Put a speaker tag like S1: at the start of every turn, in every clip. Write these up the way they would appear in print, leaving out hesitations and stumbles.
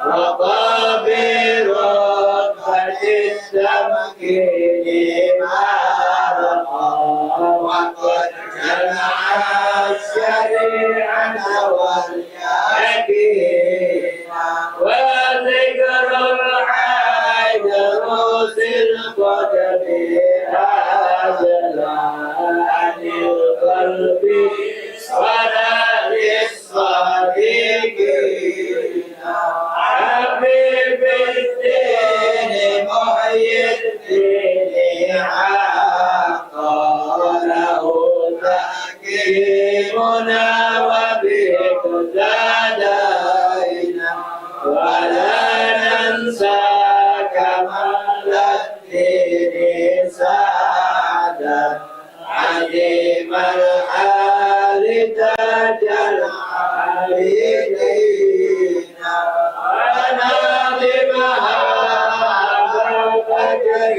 S1: وقابل رتبة التمكين مارقا وقد جمع الشريعة واليقين وذكر العيد رسل القدر هذا عن القلب ولا للصديقين حبيب الدين محيي الدين حقا له تحكيمنا وبه اقتدينا ولا ننسى كمال الدين سعدا عظيم الحال تاج العالمين وناظمها بفجر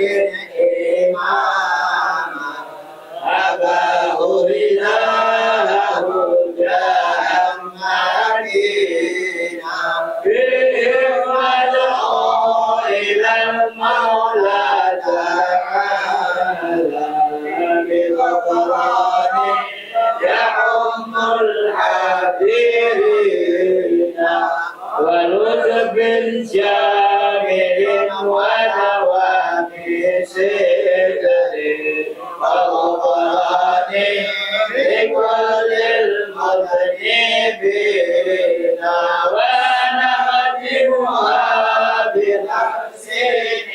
S1: إماما أباه إلهه جهنمينا فيهم ندعو إلى المولى تعالى بغفران يعم الحافرين ولطف شامل ودوام سدر وغفران لكل المذنبين ونختمها بتحسين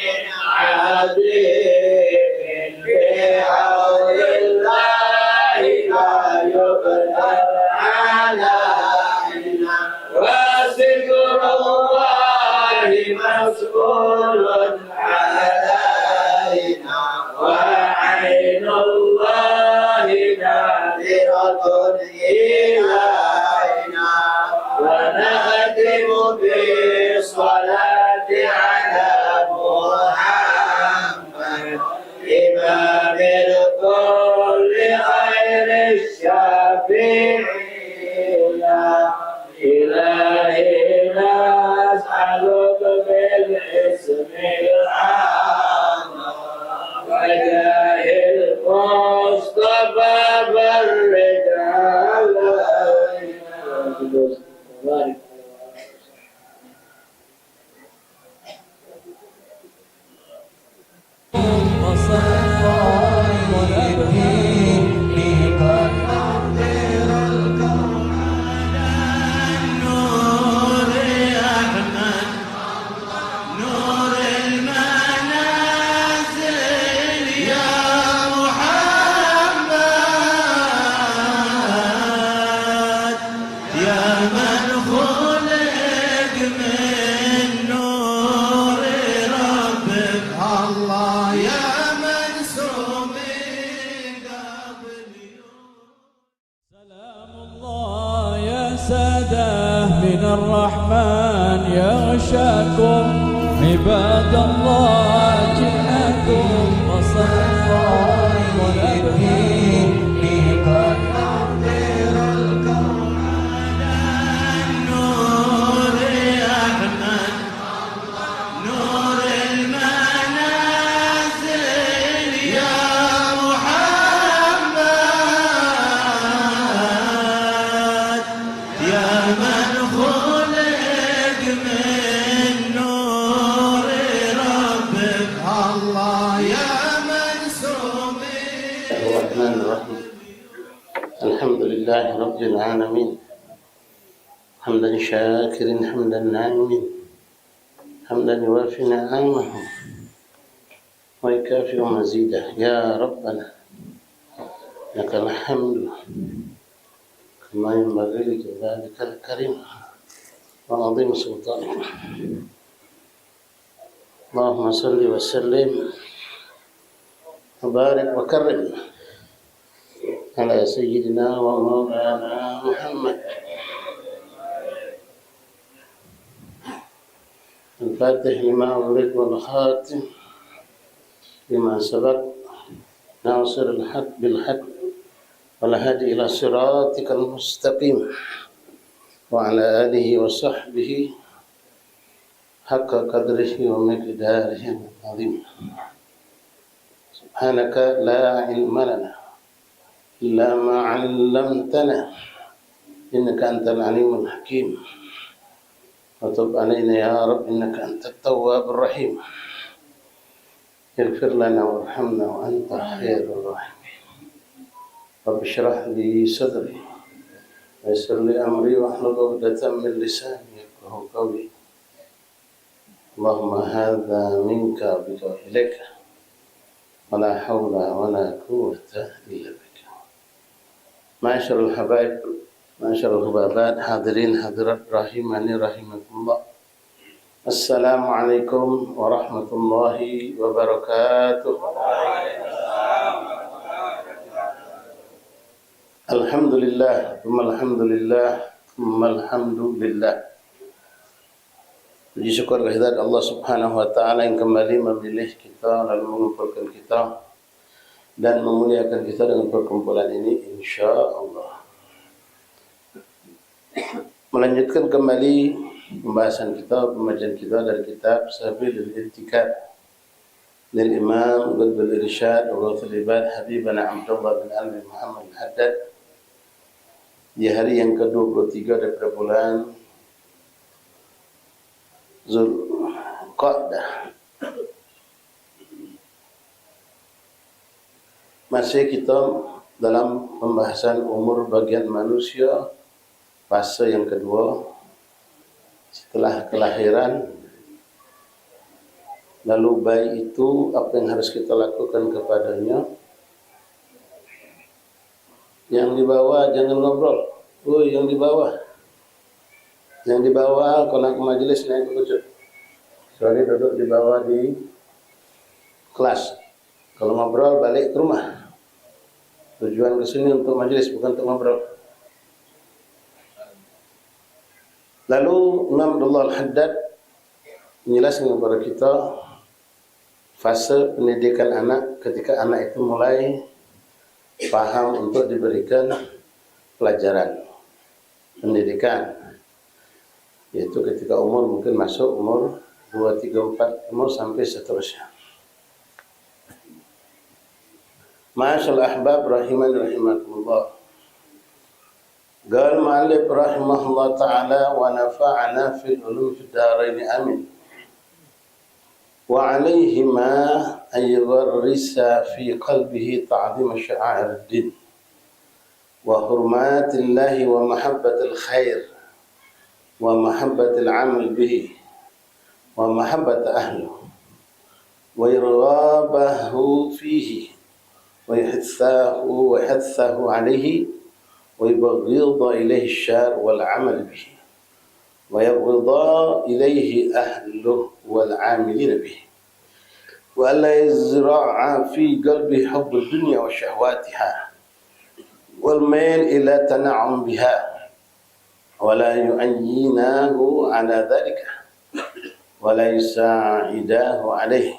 S1: عظيم بحول الله لا يقدر علينا وذكر الله مسؤول علينا وعين الله ناظرة إلينا ونختم بالصلاة على محمد إمام الكل خير الشافعين إلهي نسألك بالاسم الأعظم وجاه المصطفى بالرجال
S2: من الرحمن يغشاكم عباد الله جئناكم وصفا ونبهين قد نعطر الكون على النور أحمد نور المنازل يا محمد يا من خلق من نور ربك الله يا منسوب
S3: الرحمن الرحيم الحمد لله رب العالمين حمدا شاكر حمدا ناعمين حمدا يوافي نعمه ويكافئ مزيده يا ربنا لك الحمد كما ينبغي لجلالك الكريم وعظيم سلطانك اللهم صل وسلم وبارك وكرم على سيدنا ومولانا محمد الفاتح لما أغلق والخاتم لما سبق ناصر الحق بالحق والهادي إلى صراطك المستقيم وعلى آله وصحبه حق قدره ومقداره العظيم. سبحانك لا علم لنا إلا ما علمتنا إنك أنت العليم الحكيم وتب علينا يا رب إنك أنت التواب الرحيم. اغفر لنا وارحمنا وأنت خير الراحمين. رب اشرح لي صدري ويسر لي أمري واحلل عقدة من لساني يفقهوا قولي. اللهم هذا منك بك وإليك ولا حول ولا قوة إلا بك. معاشر الحبايب معاشر الحبابات حاضرين حضرات rahimani rahimakumullah. Assalamualaikum warahmatullahi wabarakatuh. Alhamdulillah, alhamdulillah, alhamdulillah. Puji syukur kehadirat Allah Subhanahu wa taala yang kembali memilih kita lalu mengumpulkan kita dan memuliakan kita dengan perkumpulan ini insyaallah. Melanjutkan kembali pembahasan kita, pembacaan kita dari kitab Sabilul I'tikad dari Imam Ghadbul Irsyad wa Ghawthul Ibad Habibana Abdullah bin Alwi Muhammad Haddad di hari yang ke-23 daripada bulan Zulqa'dah. Masih kita dalam pembahasan umur bagian manusia fase yang kedua setelah kelahiran. Lalu bayi itu apa yang harus kita lakukan kepadanya? Yang di bawah jangan ngobrol. Yang di bawah. Yang di bawah kalau nak ke majelis naik ke kucuk. Kecuali duduk di bawah di kelas. Kalau ngobrol balik ke rumah. Tujuan ke sini untuk majelis bukan untuk ngobrol. Lalu Imam Abdullah Al-Haddad menjelaskan kepada kita fase pendidikan anak ketika anak itu mulai paham untuk diberikan pelajaran pendidikan, yaitu ketika umur mungkin masuk umur 2, 3, 4 umur sampai seterusnya. Ma'asyal ahbab rahiman rahimakumullah. Qal ma'alif rahimahullah ta'ala wa nafa'ana fil ulum fid darain amin. Wa alayhima an yugharrisa fi qalbihi ta'zim sya'air ad-din wa hurmatillahi wa mahabbatil khair wa mahabbatil amal bihi wa mahabbat ahlihi wa irghabahu fihi wa yahathahu alayhi wa yubghidha ilayhi ash-shar wal amal bihi wa yabghidha ilayhi ahluhu wal amilin bihi wa la yazra'a fi qalbi hubb ad-dunya wa shahwatiha wal mail ila tana'um biha wa la yu'ayyinahu ala dhalika wa la yusa'idahu alayhi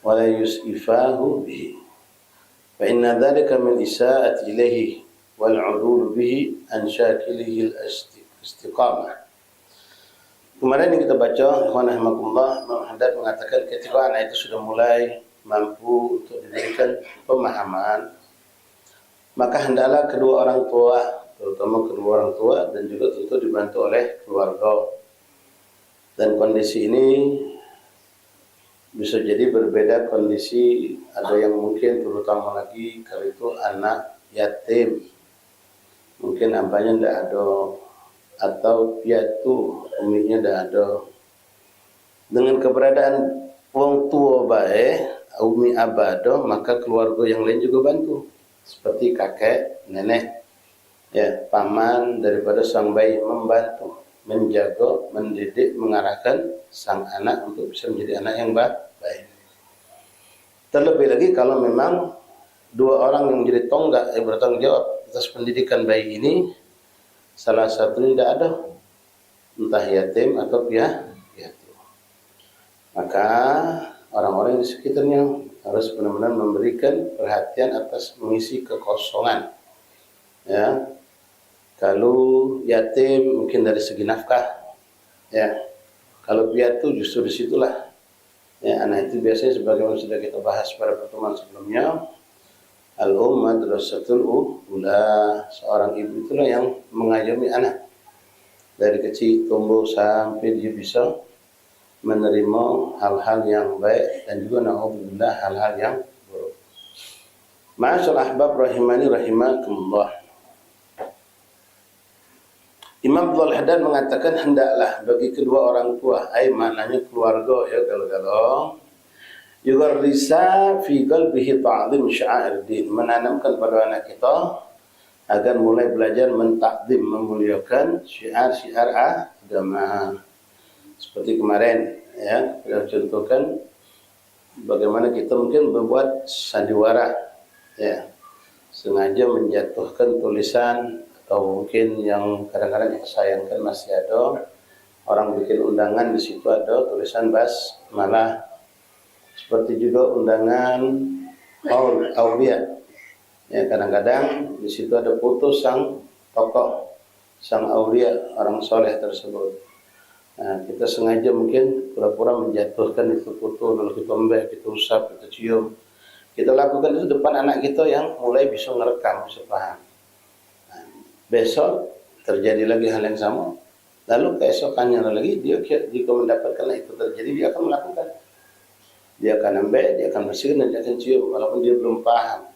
S3: wa la yus'ifahu bihi fa inna dhalika min isa'ati ilayhi wal 'udul bihi an syakilihi al-istiqamah. Kemarin yang kita baca, ikhwan rahimakumullah, Imam Haddad mengatakan ketika anak itu sudah mulai mampu untuk diberikan pemahaman, maka hendaklah kedua orang tua, terutama kedua orang tua dan juga tentu dibantu oleh keluarga. Dan kondisi ini bisa jadi berbeda kondisi, ada yang mungkin terutama lagi kalau itu anak yatim, mungkin abahnya tidak ada, atau piatu uminya tidak ada. Dengan keberadaan wong tua baik, umi abah ada, maka keluarga yang lain juga bantu, seperti kakek, nenek, ya, paman daripada sang bayi membantu, menjaga, mendidik, mengarahkan sang anak untuk bisa menjadi anak yang baik. Terlebih lagi kalau memang dua orang yang menjadi tonggak yang bertanggung jawab atas pendidikan bayi ini, salah satunya tidak ada, entah yatim atau piatu, maka orang-orang di sekitarnya harus benar-benar memberikan perhatian atas mengisi kekosongan, ya, Kalau yatim mungkin dari segi nafkah, ya. Kalau piatu justru disitulah, ya, anak itu biasanya sebagaimana sudah kita bahas pada pertemuan sebelumnya, madrasatul ula, seorang ibu itulah yang mengayomi anak dari kecil tumbuh sampai dia bisa menerima hal-hal yang baik dan juga na'udzubillah hal-hal yang buruk. Ma'asyal ahbab rahimani rahimakumullah. Imam Abdul Haddad mengatakan hendaklah bagi kedua orang tua, maknanya keluarga ya kalau yugarrisa fi qalbihi ta'zim sya'air din, menanamkan pada anak kita agar mulai belajar mentakdim, memuliakan syiar-syiar agama. Seperti kemarin ya, kita contohkan bagaimana kita mungkin membuat sandiwara ya, sengaja menjatuhkan tulisan, atau mungkin yang kadang-kadang kita sayangkan masih ada orang bikin undangan di situ ada tulisan basmalah. Seperti juga undangan aulia. Ya, kadang-kadang di situ ada foto sang tokoh, sang aulia, orang soleh tersebut. Nah, kita sengaja mungkin pura-pura menjatuhkan itu foto, lalu kita ambil, kita usap, kita cium. Kita lakukan itu depan anak kita yang mulai bisa ngerekam, bisa paham. Nah, besok terjadi lagi hal yang sama, lalu keesokannya lagi dia jika mendapatkan itu terjadi, dia akan melakukan. Dia akan ambil, dia akan bersihkan dan dia akan cium walaupun dia belum paham.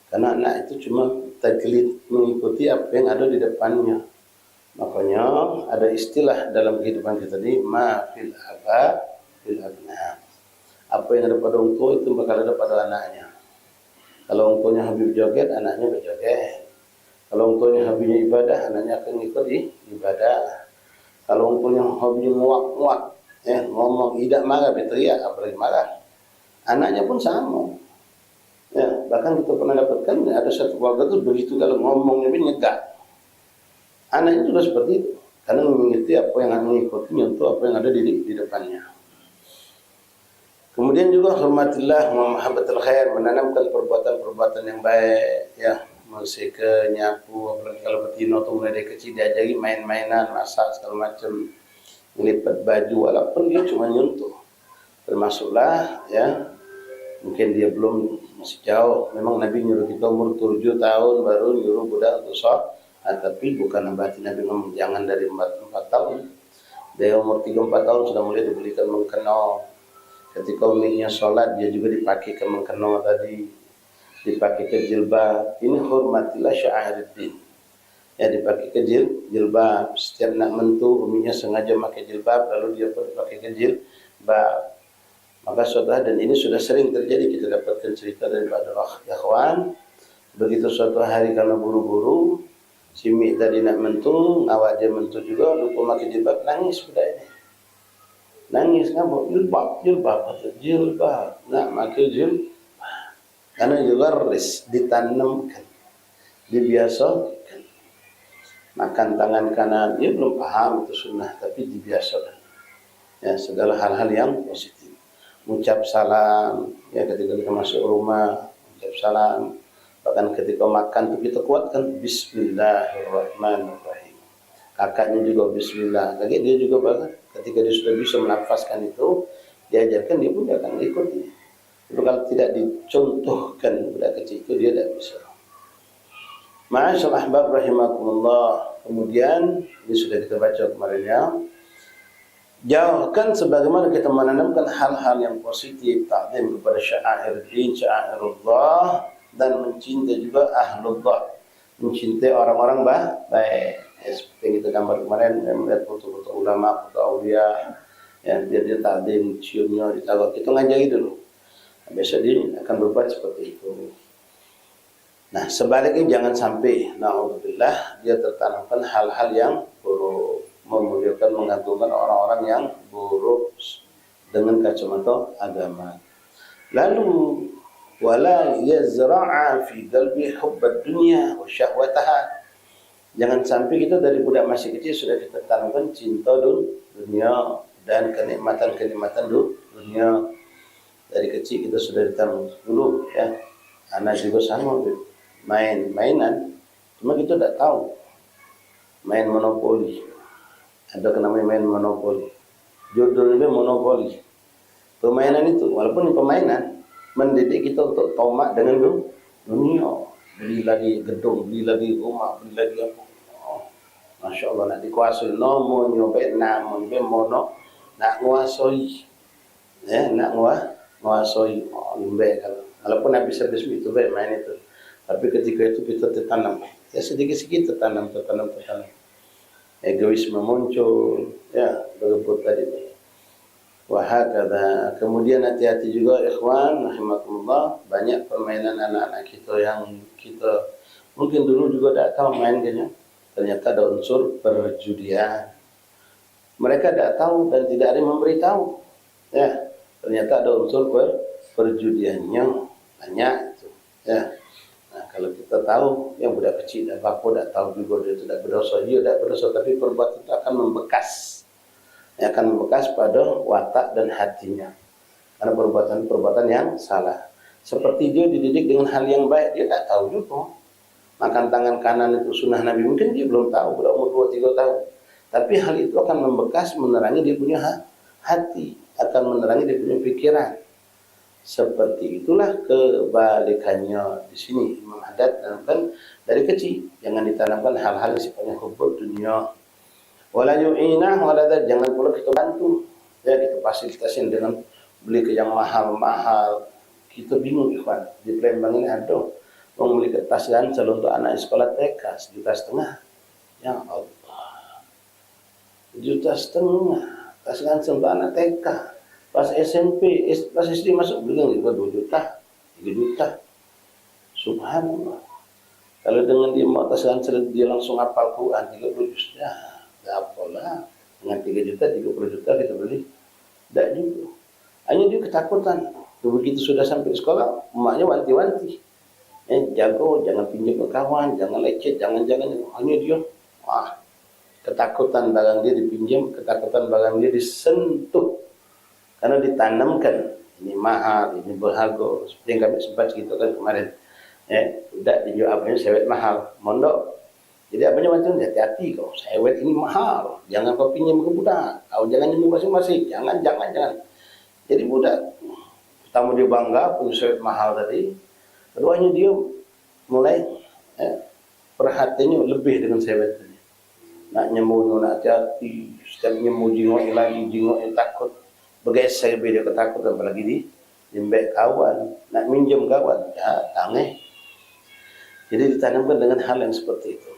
S3: Karena anak itu cuma taklid, mengikuti apa yang ada di depannya. Makanya ada istilah dalam kehidupan kita ini, ma fil aba fil abna. Apa yang ada pada orang tua itu bakal ada pada anaknya. Kalau orang tuanya habib joget, anaknya berjoget. Kalau orang tuanya habibnya ibadah, anaknya akan ikut di ibadah. Kalau orang tuanya habibnya muak-muak, ngomong tidak marah, berteriak, apalagi marah, anaknya pun sama. Ya, bahkan kita pernah dapatkan ada satu keluarga itu begitu kalau ngomongnya nyegak. Anaknya sudah seperti itu karena mengikuti apa yang mengikuti untuk apa yang ada di depannya. Kemudian juga hormatilah wa mahabbatul khair, menanamkan perbuatan-perbuatan yang baik ya, bersihkan, nyapu, apalagi kalau betina atau mulai dari kecil diajari main-mainan, masak segala macam, melipat baju walaupun dia cuma nyentuh. Termasuklah ya, mungkin dia belum, masih jauh. Memang Nabi nyuruh kita umur 7 tahun baru nyuruh budak untuk sholat. Tapi bukan berarti Nabi ngomong jangan dari 4 tahun. Dari umur 3-4 tahun sudah mulai dibelikan mengkena. Ketika uminya sholat dia juga dipakai ke mengkena tadi, dipakai ke jilbab. Ini hormatilah sya'airuddin. Ya, dipakai ke jilbab. Setiap nak mentu uminya sengaja pakai jilbab lalu dia pun dipakai ke jilbab. Maka saudara, dan ini sudah sering terjadi, kita dapatkan cerita daripada ikhwan. Begitu suatu hari karena buru-buru, si Mi tadi nak mentu, awak dia mentu juga, lupa pakai jilbab, nangis budak ini. Nangis, ngapa? Jilbab, nak pakai jilbab. Karena juga ditanamkan, dibiasakan. Makan tangan kanan, dia belum paham itu sunnah, tapi dibiasakan. Ya, segala hal-hal yang positif. Mengucap salam, ya ketika kita masuk rumah, mengucap salam. Bahkan ketika makan itu kita kuatkan Bismillahirrahmanirrahim. Kakaknya juga Bismillah. Lagi dia juga bahkan ketika dia sudah bisa menafaskan itu, diajarkan, dia pun akan ikuti. Itu kalau tidak dicontohkan budak kecil itu dia tidak bisa. Ma'asyal ahbab rahimakumullah. Kemudian ini sudah kita baca kemarin ya. Jauhkan sebagaimana kita menanamkan hal-hal yang positif, ta'zim kepada sya'air din, sya'airullah, dan mencintai juga ahlullah, mencintai orang-orang baik. Ya, seperti yang kita gambar kemarin, melihat foto-foto ulama, foto aulia, ya, dia ta'zim, ciumnya, ditaruh. Kita ngajari dulu. Nah, besok dia akan berbuat seperti itu. Nah, sebaliknya jangan sampai, na'udzubillah, dia tertanamkan hal-hal yang buruk, memuliakan, mengagungkan orang-orang yang buruk dengan kacamata agama. Lalu wala yazra'a fi qalbi hubbad dunya wa syahwataha. Jangan sampai kita dari budak masih kecil sudah kita tanamkan cinta dunia dan kenikmatan-kenikmatan dunia. Dari kecil kita sudah ditanam dulu ya. Anak juga sama mainan, cuma kita tidak tahu. main monopoli. Ada namanya main monopoli. Judulnya monopoli. Permainan itu, walaupun permainan, mendidik kita untuk tomak dengan dunia. Beli lagi gedung, beli lagi rumah, beli lagi apa. Oh, Masya Allah, nak dikuasai. Nomo nyobek, namun mono, nak nguasai. Ya, nak nguasai. Oh, lembek kalau. Walaupun habis-habis itu, main itu. Tapi ketika itu kita tertanam. Ya sedikit-sedikit tertanam. Egoisme muncul, ya berebut tadi. Wahakadha. Kemudian hati-hati juga ikhwan rahimakumullah, banyak permainan anak-anak kita yang kita mungkin dulu juga tidak tahu mainnya. Ternyata ada unsur perjudian. Mereka tidak tahu dan tidak ada yang memberitahu. Ya, ternyata ada unsur perjudiannya banyak itu. Ya. Nah, kalau kita tahu yang budak kecil dan bapa tidak tahu juga dia tidak berdosa, tapi perbuatan itu akan membekas. Yang akan membekas pada watak dan hatinya karena perbuatan yang salah. Seperti dia dididik dengan hal yang baik, dia tak tahu juga makan tangan kanan itu sunnah Nabi, mungkin dia belum tahu, pada umur 2-3 tahun, tapi hal itu akan membekas, menerangi dia punya hati, akan menerangi dia punya pikiran. Seperti itulah kebalikannya di sini. Imam Haddad tanamkan dari kecil, jangan ditanamkan hal-hal yang sifatnya hubur dunia. Wala yu'inah waladat, jangan pula kita bantu. Ya, kita fasilitasin dengan beli ke yang mahal-mahal. Kita bingung ikhwan. Di Palembang ini ada orang beli kertas ransel untuk anak sekolah TK 1,5 juta. Ya Allah. 1,5 juta. Tas ransel untuk anak TK. Pas SMP, pas SD masuk beli juga 2 juta, 3 juta. Subhanallah. Kalau dengan dia mau tas ransel dia langsung hafal Quran 30 juz. Ya apalah, dengan 3 juta, 30 juta kita beli. Tidak juga. Hanya dia ketakutan. Begitu sudah sampai sekolah, emaknya wanti-wanti. Jago, jangan pinjam ke kawan, jangan lecet, jangan. Hanya dia, ketakutan barang dia dipinjam, ketakutan barang dia disentuh. Karena ditanamkan, ini mahal, ini berharga. Seperti yang kami sempat cerita kan kemarin. Udah dijual apanya sewet mahal, mondok. Jadi abangnya macam hati-hati kau, sewet ini mahal, jangan kau pinjam ke budak, kau jangan nyembuh masing-masing, jangan. Jadi budak, pertama dia bangga punya sewet mahal tadi, keduanya dia mulai perhatiannya lebih dengan sewet tadi. Nak nyembuh, nak hati-hati, setiap nyembuh jingok takut, bergeser dia ketakutan, apalagi di jembek kawan, nak minjem kawan, ya tangan. Jadi ditanamkan dengan hal yang seperti itu.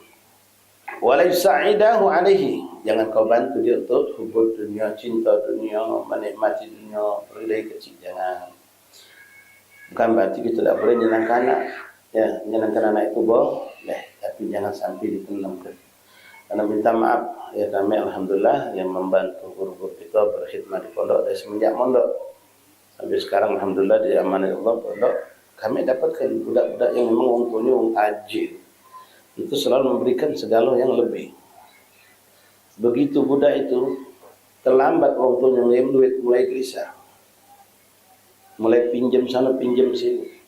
S3: Walai sa'idahu alaihi, jangan kau bantu dia untuk hubur dunia, cinta dunia, menikmati dunia, berilai kecil, jangan. Bukan berarti kita tidak boleh menyenangkan anak, ya menyenangkan anak itu boleh, tapi jangan sampai ditanamkan. Karena minta maaf, ya kami alhamdulillah yang membantu guru-guru kita berkhidmat di pondok dari semenjak mondok sampai sekarang alhamdulillah di amanah Allah pondok kami dapatkan budak-budak yang memang untungnya tajir. Itu selalu memberikan segala yang lebih. Begitu budak itu terlambat waktunya ngirim duit, mulai gelisah, mulai pinjam sana pinjam sini.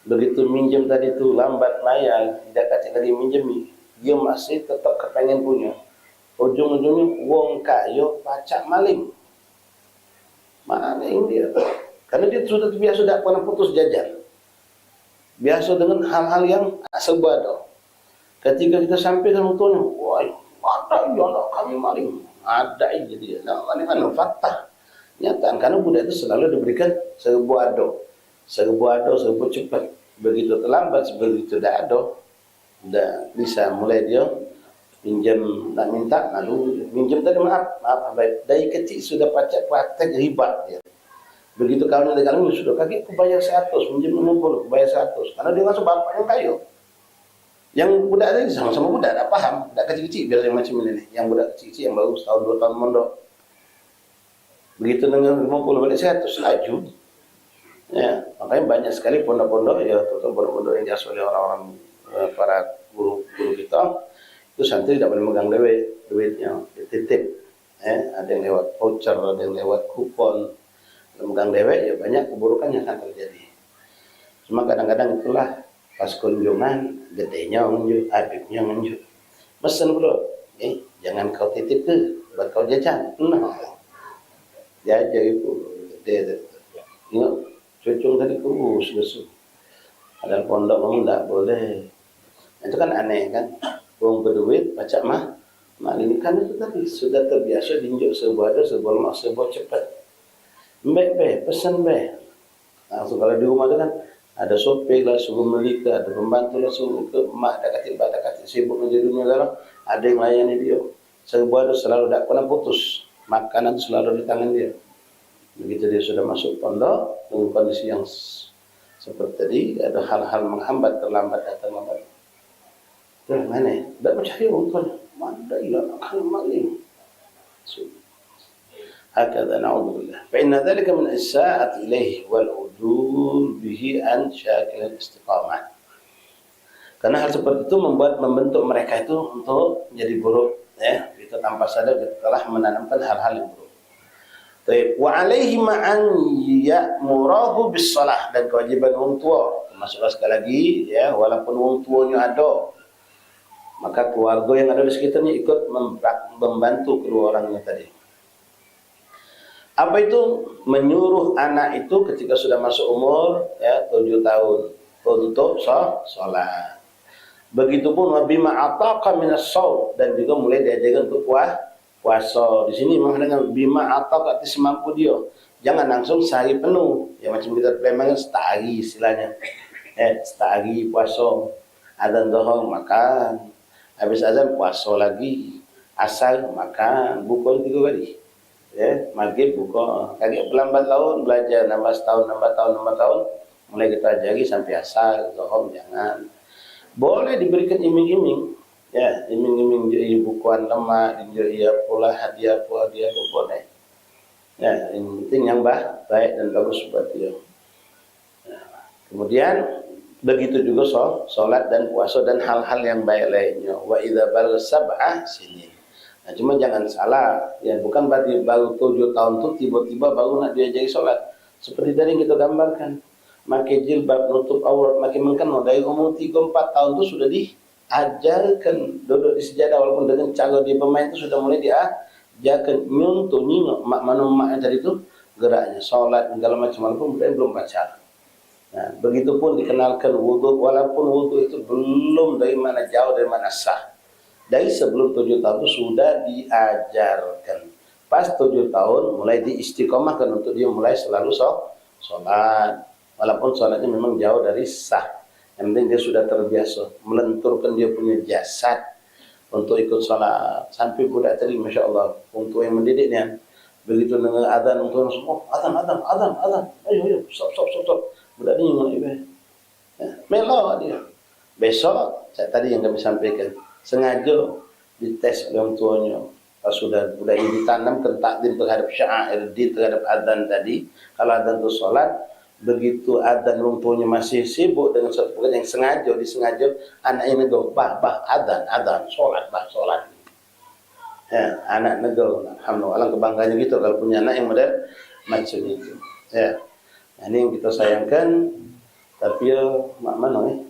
S3: Begitu minjem tadi itu lambat bayar, tidak kacau lagi minjemi, dia masih tetap kepengen punya. Ujung-ujungnya wong kayo pacak maling. Maling dia, karena dia sudah biasa tidak pernah putus jajan. Biasa dengan hal-hal yang serba ada. Ketika kita sampai ke mutunya, wah, ada ya kami maling, ada aja dia. Nah, ini kan fakta, nyata. Karena budak itu selalu diberikan serba ada, serba cepat. Begitu terlambat, begitu tidak ada, udah bisa mulai dia pinjam, nak minta, lalu pinjam tadi maaf, baik. Dari kecil sudah praktek riba dia. Begitu kawan yang kami sudah kaki kebayar 100, minjem 50, kebayar 100. Karena dia langsung bapak yang kayu. Yang budak tadi sama-sama budak, tak paham. Budak kecil-kecil biasa macam ini. Yang budak kecil-kecil yang baru setahun 2 tahun mondok. Begitu dengan 50 balik 100 laju. Ya, makanya banyak sekali pondok-pondok ya, terutama pondok yang diasuh oleh orang-orang para guru-guru kita. Itu santri tidak boleh megang duitnya, dititip. Ada yang lewat voucher, ada yang lewat kupon. Megang dewek ya banyak keburukan yang akan terjadi. Cuma kadang-kadang itulah pas kunjungan gedenya ngunjuk, habibnya ngunjuk. Mesen pula, jangan kau titip ke, buat kau jajan. Nah, jajan itu, dia tengok, cucung tadi kurus, lesu. Ada pondok kamu tak boleh. Itu kan aneh kan, orang berduit, pacak maling kan itu tadi sudah terbiasa dinjuk sebuah ada sebuah mak sebuah cepat. Baik, pesan baik. Langsung kalau di rumah itu kan ada sopir lah suruh beli ke, ada pembantu lah suruh ke, mak ada katik sibuk menjadi dunia dalam, ada yang layani dia. Sebuah itu selalu tak pernah putus, makanan selalu di tangan dia. Begitu dia sudah masuk pondok dengan kondisi yang seperti tadi, ada hal-hal menghambat, terlambat datang lambat. Terus mana? Tak percaya orang mana ilah akan maling. هكذا نعوذ بالله فإن ذلك من الإساءة إليه والعدول به عن شاكل الاستقامة. Karena hal seperti itu membentuk mereka itu untuk menjadi buruk, ya. Itu tanpa sadar kita telah menanamkan hal-hal yang buruk. Wa alaihi ma'an ya'murahu bis shalah, dan kewajiban orang tua, termasuk sekali lagi ya, walaupun orang tuanya ada, maka keluarga yang ada di sekitarnya ikut membantu kedua orangnya tadi. Apa itu? Menyuruh anak itu ketika sudah masuk umur ya 7 tahun untuk sholat. Begitupun wabima ataqa minas shaum, dan juga mulai diajarkan untuk puasa. Di sini memang dengan bima ataqa arti semampu dia. Jangan langsung sehari penuh. Ya macam kita memang setahari istilahnya. Setahari puasa. Adzan zuhur makan. Habis azan puasa lagi. Asar makan. Buka 3 kali. Ya, maghrib buka, kaget lambat tahun belajar nambah tahun, mulai kita ajari sampai asar, zuhur jangan. Boleh diberikan iming-iming, ya, iming-iming jadi bukuan lemak, dia pula hadiah boleh. Ya, yang penting yang baik dan bagus buat dia. Nah, kemudian begitu juga sholat dan puasa dan hal-hal yang baik lainnya. Wa idza balagha sab'a sinin. Nah, cuma jangan salah, ya bukan berarti baru 7 tahun tuh tiba-tiba baru nak diajari sholat. Seperti tadi yang kita gambarkan, pakai jilbab nutup aurat, makin mengkenal dari umur 3-4 tahun tuh sudah diajarkan duduk di sejadah, walaupun dengan cara dia bermain itu sudah mulai diajarkan nyuntuh nyingok mak tadi itu geraknya sholat segala macam, walaupun belum baca. Nah, begitupun dikenalkan wudhu, walaupun wudhu itu belum dari mana jauh dari mana sah. Dari sebelum 7 tahun itu sudah diajarkan. Pas 7 tahun mulai diistiqomahkan untuk dia mulai selalu sholat. Walaupun sholatnya memang jauh dari sah. Yang penting dia sudah terbiasa melenturkan dia punya jasad untuk ikut sholat. Sampai budak tadi, Masya Allah, untuk yang mendidiknya, begitu dengar adzan untuk langsung, adzan. Ayo, stop. Budak ini mau ibadah. Ya, melo dia. Besok, tadi yang kami sampaikan, sengaja dites oleh orang tuanya. Kalau sudah ini ditanamkan takdim terhadap syair, terhadap adzan tadi. Kalau adzan itu sholat, begitu adzan orang tuanya masih sibuk dengan suatu pekerjaan yang disengaja anaknya nego, adzan, sholat. Ya, anak nego, alhamdulillah kebanggaannya gitu kalau punya anak yang model macam itu. Ya, nah, ini yang kita sayangkan. Tapi ya, mana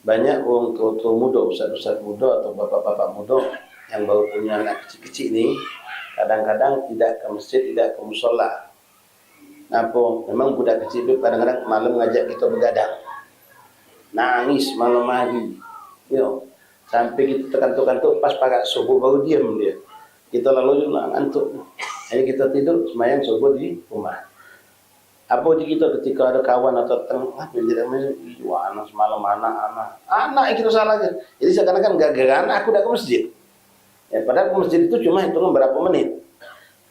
S3: banyak orang tua muda, ustaz muda atau bapak-bapak muda yang baru punya anak kecil-kecil ini, kadang-kadang tidak ke masjid, tidak ke musola. Apa? Memang budak kecil itu kadang-kadang malam ngajak kita begadang, nangis malam hari, sampai kita tekan-tekan pas pakai subuh baru diam dia. Kita lalu juga ngantuk, jadi kita tidur semayang subuh di rumah. Apa kita ketika ada kawan atau tengah menjadi anak semalam anak kita salah aja. Jadi seakan-akan gara-gara anak aku udah ke masjid. Ya, padahal ke masjid itu cuma hitungan berapa menit.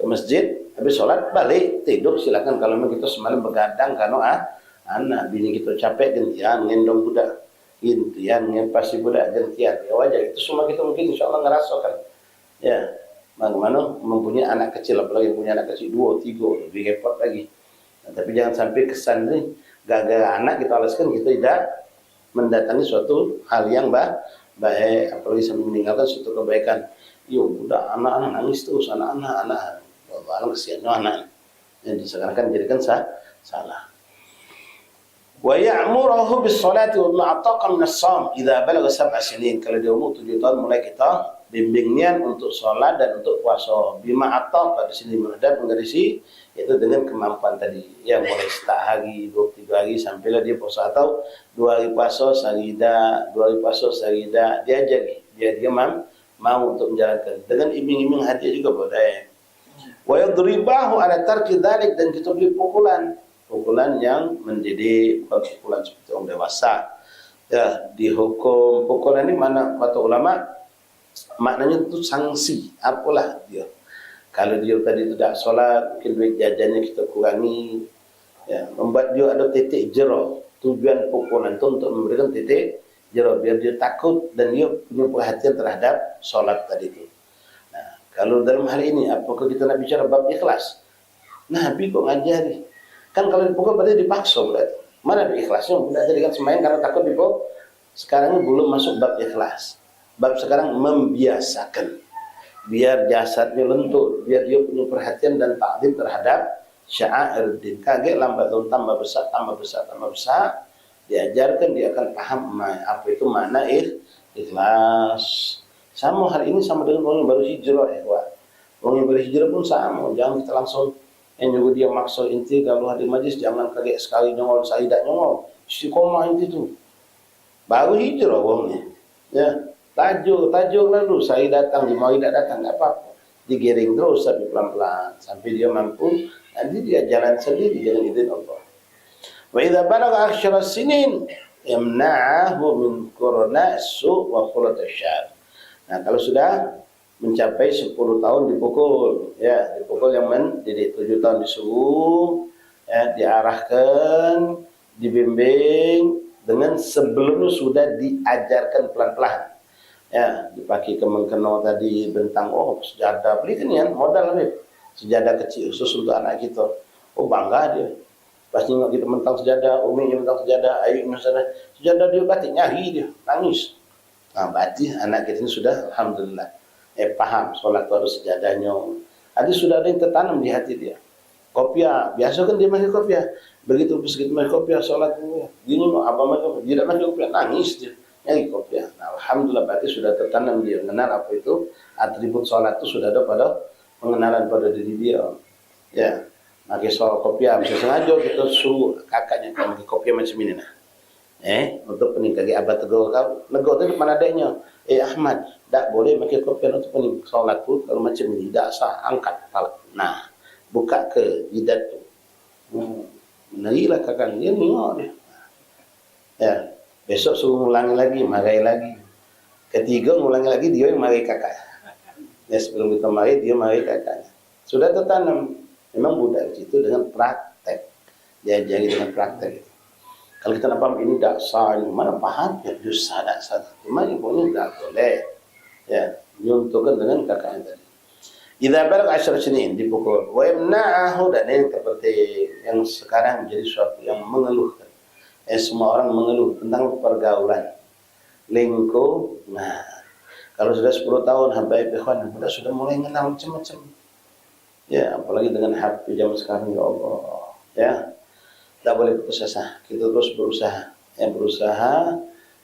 S3: Ke masjid, habis sholat balik tidur silakan. Kalau memang kita semalam begadang karena anak bini kita capek gantian ngendong budak, gantian ngepasi budak gantian. Ya wajar itu semua kita mungkin insya Allah ngerasakan. Ya, bagaimana mempunyai anak kecil, apalagi punya anak kecil 2, 3 lebih repot lagi. Nah, tapi jangan sampai kesan ini gara-gara anak kita alaskan kita tidak mendatangi suatu hal yang baik, apalagi sampai meninggalkan suatu kebaikan. Udah anak-anak nangis terus, anak-anak kesian anak. Jadi sekarang kan jadikan salah. Wa ya'muruhu bis salati wa ma'ataqa min as-sham idza balagha 7 sinin. Kalau dia umur 7 tahun mulai kita bimbingnya untuk salat dan untuk puasa. Bima ataq pada sini menghadap menggarisi itu dengan kemampuan tadi. Ya mulai start hari 23 hari sampailah dia puasa, atau 2 hari puasa sehari dah, 2 hari puasa sehari dah. Dia ajar dia mau untuk menjalankan dengan iming-iming hadiah juga boleh. Wa yadribahu ala tarki dzalik, dan kita beri pukulan yang mendidik, bukan pukulan seperti orang dewasa. Ya, dihukum pukulan ini mana kata ulama maknanya itu sanksi. Apalah dia. Kalau dia tadi tidak solat, mungkin duit jajannya kita kurangi. Ya, membuat dia ada titik jero. Tujuan pukulan itu untuk memberikan titik jero biar dia takut dan dia punya perhatian terhadap solat tadi itu. Nah, kalau dalam hal ini apakah kita nak bicara bab ikhlas? Nabi kok ngajari. Kan kalau dipukul berarti dipaksa berarti. Mana ada ikhlasnya? Budak tadi kan semayang karena takut dipukul. Sekarang ini belum masuk bab ikhlas. Bab sekarang membiasakan. Biar jasadnya lentur, biar dia punya perhatian dan takdim terhadap sya'airuddin. Kaget lambat tahun tambah besar. Diajarkan dia akan paham apa itu makna ikhlas. Sama hal ini sama dengan orang yang baru hijrah, orang yang baru hijrah pun sama. Jangan kita langsung juga dia maksa inti kalau hadir majlis jangan kaget sekali nyongol, saya tidak nyongol. Istiqomah inti tu. Baru hijrah orangnya. Ya, tajuk lalu saya datang, dia mau tidak datang enggak apa-apa. Digiring terus tapi pelan-pelan sampai dia mampu, nanti dia jalan sendiri dengan izin Allah. Wa idza balagha 10 sinin yamna'ahu min qurnasu wa khulatasyar. Nah, kalau sudah mencapai 10 tahun dipukul, ya dipukul yang mendidik. 7 tahun disuruh, ya diarahkan, dibimbing dengan sebelumnya sudah diajarkan pelan-pelan. Ya dipakai kemengkeno tadi bentang, oh sejadah belikan ya modal nih, sejadah kecil khusus untuk anak kita. Oh bangga dia. Pas nengok kita mentang sejadah, umi mentang sejadah, ayu misalnya sejadah dia batik nyari dia, nangis. Nah berarti anak kita ini sudah alhamdulillah paham solat itu harus sejadahnya. Ada sudah ada yang tertanam di hati dia. Kopiah, biasa kan dia makan kopiah. Begitu makan kopiah solat gini mau apa makan, tidak makan kopiah nangis dia. Nyari kopiah. Nah, alhamdulillah berarti sudah tertanam dia mengenal apa itu atribut solat itu sudah ada pada pengenalan pada diri dia. Ya, makan soal kopiah bisa sengaja kita suruh kakaknya kalau makan kopiah macam ini nah. Untuk peningkagi abad tegur kau negor itu mana adanya. Ahmad, tak boleh makan kopiah untuk pening solat tu kalau macam ini tak sah, angkat kepala. Nah, buka ke jidat tu. Menarilah kakak dia tengok dia. Ya, besok suruh ulangi lagi, marahi lagi. Ketiga ulangi lagi dia yang marahi kakak. Ya sebelum kita marahi dia marahi kakaknya. Sudah tertanam. Memang budak di situ dengan praktek. Diajari dengan praktek. Kalau kita nampak ini tak sah, mana paham ya dosa tak sah. Cuma ibunya tak boleh. Ya, nyuntukkan dengan kakaknya tadi. Idza balagha 10 sinin dipukul. Wa yamna'ahu, dan ini seperti yang sekarang menjadi suatu yang mengeluhkan. Semua orang mengeluh tentang pergaulan. Lingkup. Nah, kalau sudah 10 tahun sampai ikhwan sudah mulai mengenal macam-macam. Ya, apalagi dengan HP zaman sekarang ya Allah. Ya. Tak boleh putus asa. Kita terus berusaha. Berusaha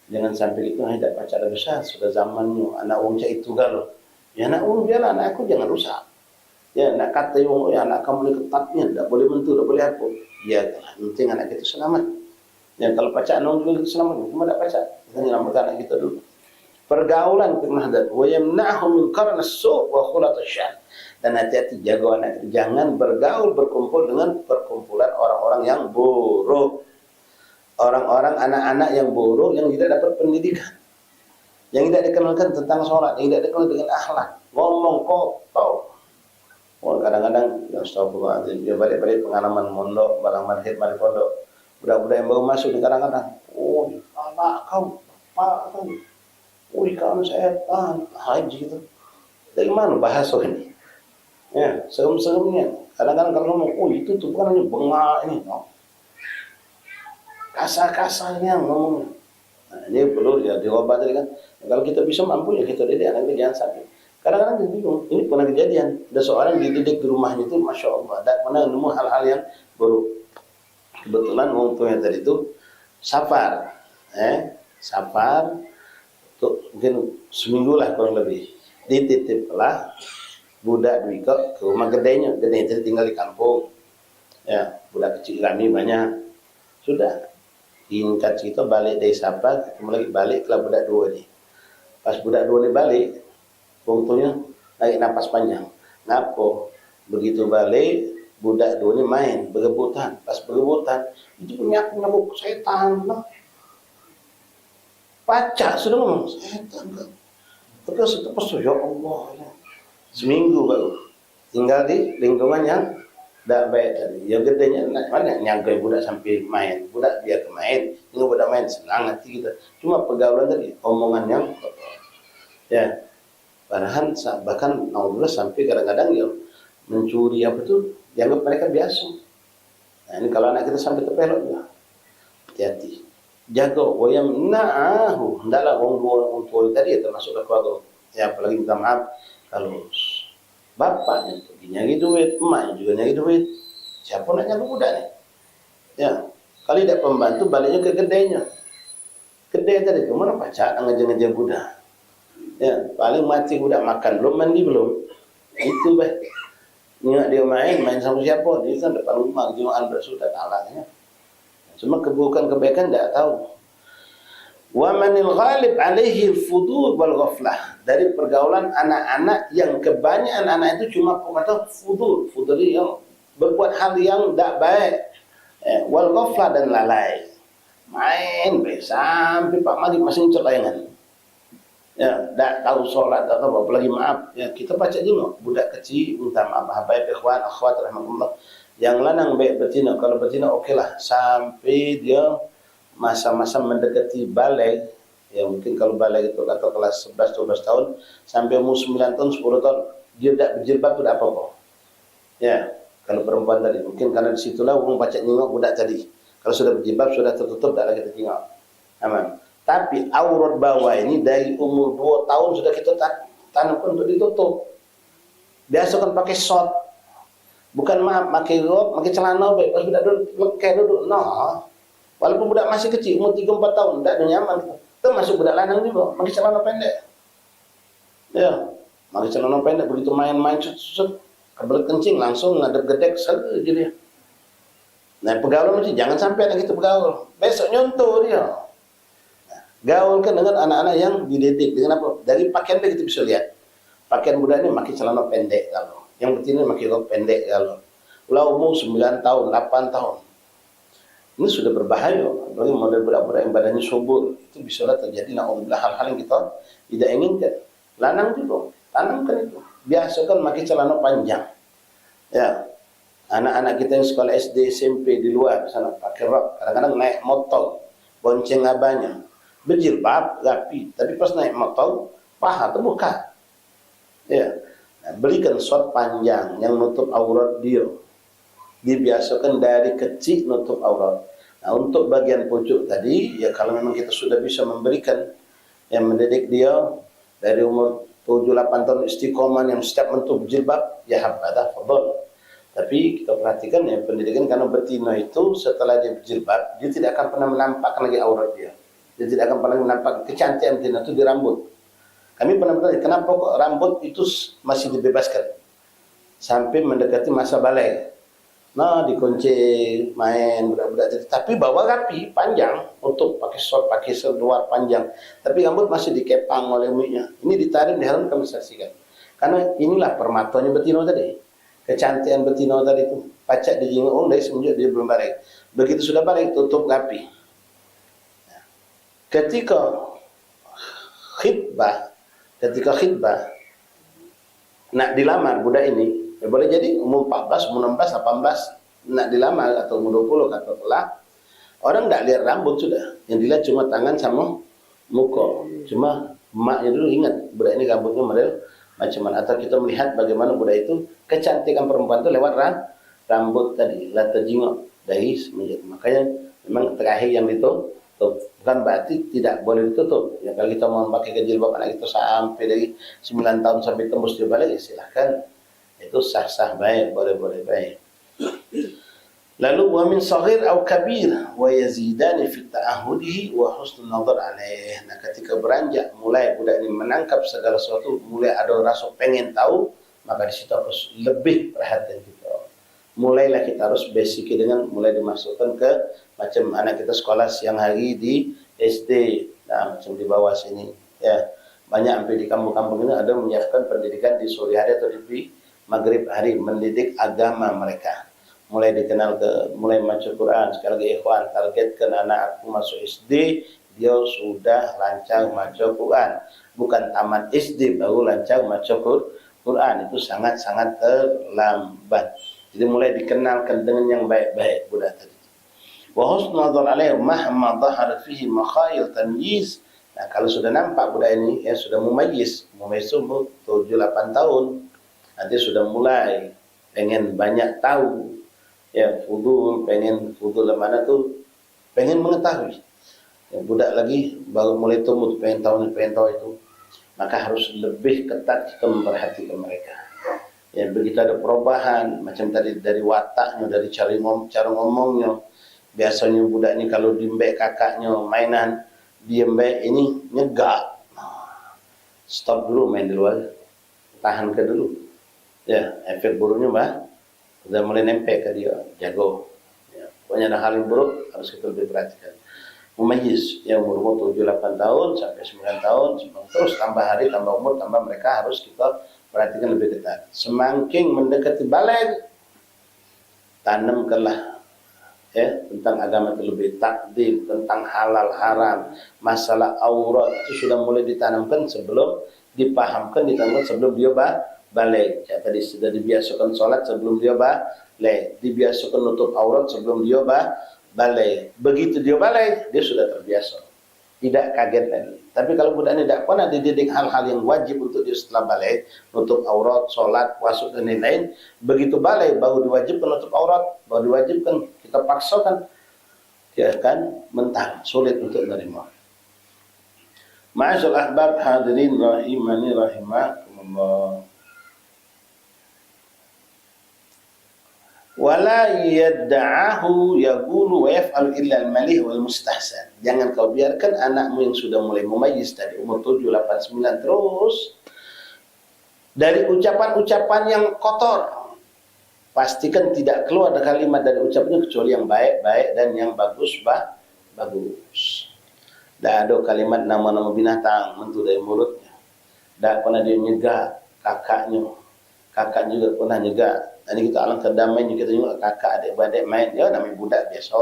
S3: jangan sampai itu tidak pacaran besar. Sudah zamannya anak wong cak itu galau. Ya anak wong biarlah, anak aku jangan rusak. Ya nak kata wong ya anak kamu ni ketatnya, tak boleh mentu, tak boleh apa. Ya penting anak kita selamat. Ya kalau pacaran wong juga selamat, cuma tak pacar. Kita nyelamatkan anak kita dulu. Pergaulan kemahdat. Wa yamna'hu min qarn as-su' wa khulat asy-syar. Dan hati-hati jaga anak itu. Jangan bergaul, berkumpul dengan perkumpulan orang-orang yang buruk. Orang-orang anak-anak yang buruk yang tidak dapat pendidikan. Yang tidak dikenalkan tentang sholat, yang tidak dikenal dengan akhlak. Ngomong kotor. Oh, kadang-kadang yang astagfirullahaladzim, dia balik-balik pengalaman mondok, barang marhid, balik pondok. Budak-budak yang baru masuk di kadang-kadang, oh, anak kau, pak kau. Oh, kamu saya tahan haji gitu. Dari mana bahasa ini? Ya, serem-seremnya. Kadang-kadang kalau ngomong, oh itu tuh bukan hanya bengak ini, no. Kasar-kasarnya ngomongnya. Nah, ini perlu ya dirubah tadi kan. Kalau kita bisa mampu ya kita didik anak kita jangan sakit. Kadang-kadang kita bingung. Ini pernah kejadian. Ada seorang dididik di rumahnya itu, masya Allah, tak pernah nemu hal-hal yang buruk. Kebetulan orang tuanya tadi itu Safar, Safar, tuh mungkin seminggu lah kurang lebih. Dititiplah budak dwi ke rumah gedenya, gede itu tinggal di kampung. Ya, budak kecil kami banyak. Sudah, tingkat kita balik dari Safar, ketemu lagi balik ke budak dua ni. Pas budak dua ni balik, untungnya naik napas panjang. Ngapo? Begitu balik, budak dua ni main berebutan. Pas berebutan, itu punya aku nyamuk setan lah. Pacak sudah ngomong setan kan. Terus itu pas ya Allah. Seminggu baru tinggal di lingkungan yang tidak baik tadi. Yang gedenya mana nyangkai budak sampai main, budak dia ke main, ini budak main senang hati kita. Cuma pergaulan tadi, omongan yang ya, padahal bahkan Allah sampai kadang-kadang yang mencuri apa tuh dianggap mereka biasa. Nah ini kalau anak kita sampai terpelot ya, hati-hati. Jaga wayam na'ahu, hendaklah orang tua tadi termasuk keluarga. Ya apalagi minta maaf kalau bapaknya pergi nyari duit, emaknya juga nyari duit, siapa nak nyari budak ni? Ya, kalau tidak pembantu baliknya ke gedenya. Gede tadi tu mana pacak ngejar-ngejar budak. Ya, paling mati budak makan belum mandi belum. Itu baik. Ingat dia main sama siapa? Dia kan depan rumah jualan bersudah talangnya. Cuma keburukan kebaikan tidak tahu. Wa manil ghalib alaihi al-fudur wal ghaflah. Dari pergaulan anak-anak yang kebanyakan anak itu cuma pengetahuan fudur, fudur yang berbuat hal yang tidak baik. Wal ghaflah dan lalai. Main baik sampai Pak Madi masih ngecer layangan. Ya, tak tahu solat atau apa, apalagi maaf. Ya, kita baca juga budak kecil minta maaf, habaib ikhwan akhwat rahmatullah. Yang lanang baik betina, kalau betina okeylah sampai dia masa-masa mendekati balik, ya mungkin kalau balik itu atau kelas 11 12 tahun sampai umur 9 tahun 10 tahun dia tidak berjilbab itu tidak apa-apa. Ya, kalau perempuan tadi mungkin karena disitulah orang baca nyengok budak tadi. Kalau sudah berjilbab sudah tertutup tidak lagi tertengok. Aman. Tapi aurat bawah ini dari umur 2 tahun sudah kita tanamkan untuk ditutup. Biasa kan pakai short. Bukan maaf, pakai rok, pakai celana baik. Pas budak duduk, no. Walaupun budak masih kecil, umur 3-4 tahun, tidak ada nyaman. Termasuk budak lanang juga, pakai celana pendek. Ya, pakai celana pendek, begitu main-main, kebelet kencing, langsung ngadep gedek, saja dia. Nah, pergaulan mesti jangan sampai anak kita bergaul. Besok nyontoh dia. Gaulkan dengan anak-anak yang dididik dengan apa? Dari pakaian dia kita bisa lihat. Pakaian budak ini pakai celana pendek kalau. Yang betina pakai rok pendek kalau. Ulah umur 9 tahun, 8 tahun. Ini sudah berbahaya. Apalagi model budak-budak yang badannya subur. Itu bisa terjadi na'udzubillah hal-hal yang kita tidak inginkan. Lanang juga, tanamkan itu. Biasakan pakai celana panjang. Ya. Anak-anak kita yang sekolah SD, SMP di luar sana pakai rok, kadang-kadang naik motor, bonceng abahnya. Berjilbab, rapi, tapi pas naik motor, paha terbuka. Ya, nah, belikan short panjang yang nutup aurat dia. Dibiasakan dari kecil nutup aurat. Nah, untuk bagian pucuk tadi, ya kalau memang kita sudah bisa memberikan yang mendidik dia dari umur 7-8 tahun istiqomah yang setiap menutup jilbab, ya habadah, fadol. Tapi kita perhatikan ya pendidikan karena betina itu setelah dia berjilbab, dia tidak akan pernah menampakkan lagi aurat dia. Dia tidak akan pernah nampak kecantikan betina itu di rambut. Kami pernah bertanya, kenapa kok rambut itu masih dibebaskan sampai mendekati masa balik? Nah, dikunci main budak-budak tadi. Tapi bawa rapi, panjang untuk pakai short, pakai seluar panjang. Tapi rambut masih dikepang oleh umiknya. Ini ditarik, diharam kami saksikan. Karena inilah permatanya betina tadi. Kecantikan betina tadi itu pacak dijinguk dari semenjak dia belum balik. Begitu sudah balik, tutup rapi. Ketika khitbah nak dilamar budak ini, ya boleh jadi umur 14, umur 16, 18 nak dilamar atau umur 20 katakanlah, orang tidak lihat rambut sudah, yang dilihat cuma tangan sama muka. Cuma emaknya dulu ingat budak ini rambutnya model macam mana, atau kita melihat bagaimana budak itu kecantikan perempuan itu lewat rambut tadi, latar jingok dari semenjak. Makanya memang terakhir yang ditutup. Bukan berarti tidak boleh ditutup. Ya, kalau kita mau pakai jilbab anak kita sampai dari 9 tahun sampai tembus dia balik, ya silahkan. Itu sah-sah baik, boleh-boleh baik. Lalu wa min saghir aw kabir wa yazidani fi ta'ahudihi wa husnul nazar alaih. Nah, ketika beranjak mulai budak ini menangkap segala sesuatu, mulai ada rasa pengen tahu, maka di situ harus lebih perhatian kita. Mulailah kita harus basic dengan mulai dimasukkan ke macam anak kita sekolah siang hari di SD, nah macam di bawah sini ya. Banyak sampai di kampung-kampung ini ada menyiapkan pendidikan di sore hari atau di maghrib hari, mendidik agama mereka. Mulai dikenal mulai baca Quran. Sekali lagi ikhwan, targetkan anak aku masuk SD, dia sudah lancar baca Quran. Bukan tamat SD baru lancar baca Quran, itu sangat-sangat terlambat. Jadi mulai dikenalkan dengan yang baik-baik budak tadi. Wa husnul nazar alaih mahma dhahara fihi makhayil tamyiz. Nah, kalau sudah nampak budak ini ya sudah mumayyiz umur 7-8 tahun, nanti sudah mulai pengen banyak tahu. Ya, pengen fudul mana tuh, pengen mengetahui. Ya, budak lagi baru mulai tumbuh, pengen tahu itu. Maka harus lebih ketat kita memperhatikan mereka. Ya, begitu ada perubahan, macam tadi dari wataknya, dari cara ngomongnya. Biasanya budak ini kalau diembek kakaknya mainan, dia mbek ini nyegak. Stop dulu main di luar, tahan ke dulu. Ya, efek buruknya udah mulai nempel ke dia, jago. Ya, pokoknya ada hal yang buruk harus kita lebih perhatikan. Mumayyiz yang umur 7-8 tahun sampai 9 tahun, terus tambah hari, tambah umur, tambah mereka harus kita perhatikan lebih ketat. Semakin mendekati balik, tanamkanlah ya tentang agama itu lebih takdim, tentang halal haram, masalah aurat itu sudah mulai ditanamkan sebelum dipahamkan, ditanamkan sebelum dia balik. Ya, tadi sudah dibiasakan sholat sebelum dia balik, dibiasakan nutup aurat sebelum dia balik. Begitu dia balik, dia sudah terbiasa, tidak kaget lagi. Tapi kalau budak ini tidak pernah dididik hal-hal yang wajib untuk dia setelah balik, nutup aurat, sholat, puasa dan lain-lain, begitu balik baru diwajibkan nutup aurat, baru diwajibkan, kita paksakan, dia akan mentah, sulit untuk menerima. Ma'asyal ahbab hadirin rahimani rahimakumullah. Wala yadda'ahu yaqulu wa yaf'alu illa al-malih wal mustahsan. Jangan kau biarkan anakmu yang sudah mulai mumayyiz dari umur 7, 8, 9 terus dari ucapan-ucapan yang kotor. Pastikan tidak keluar ada kalimat dari ucapannya kecuali yang baik-baik dan yang bagus. Tidak ada kalimat nama-nama binatang mentu dari mulutnya. Tidak pernah dia nyegah kakaknya. Kakak juga pernah nyegah. Ini kita alangkah damainya, kita juga kakak adik-adik main, ya namanya budak biasa.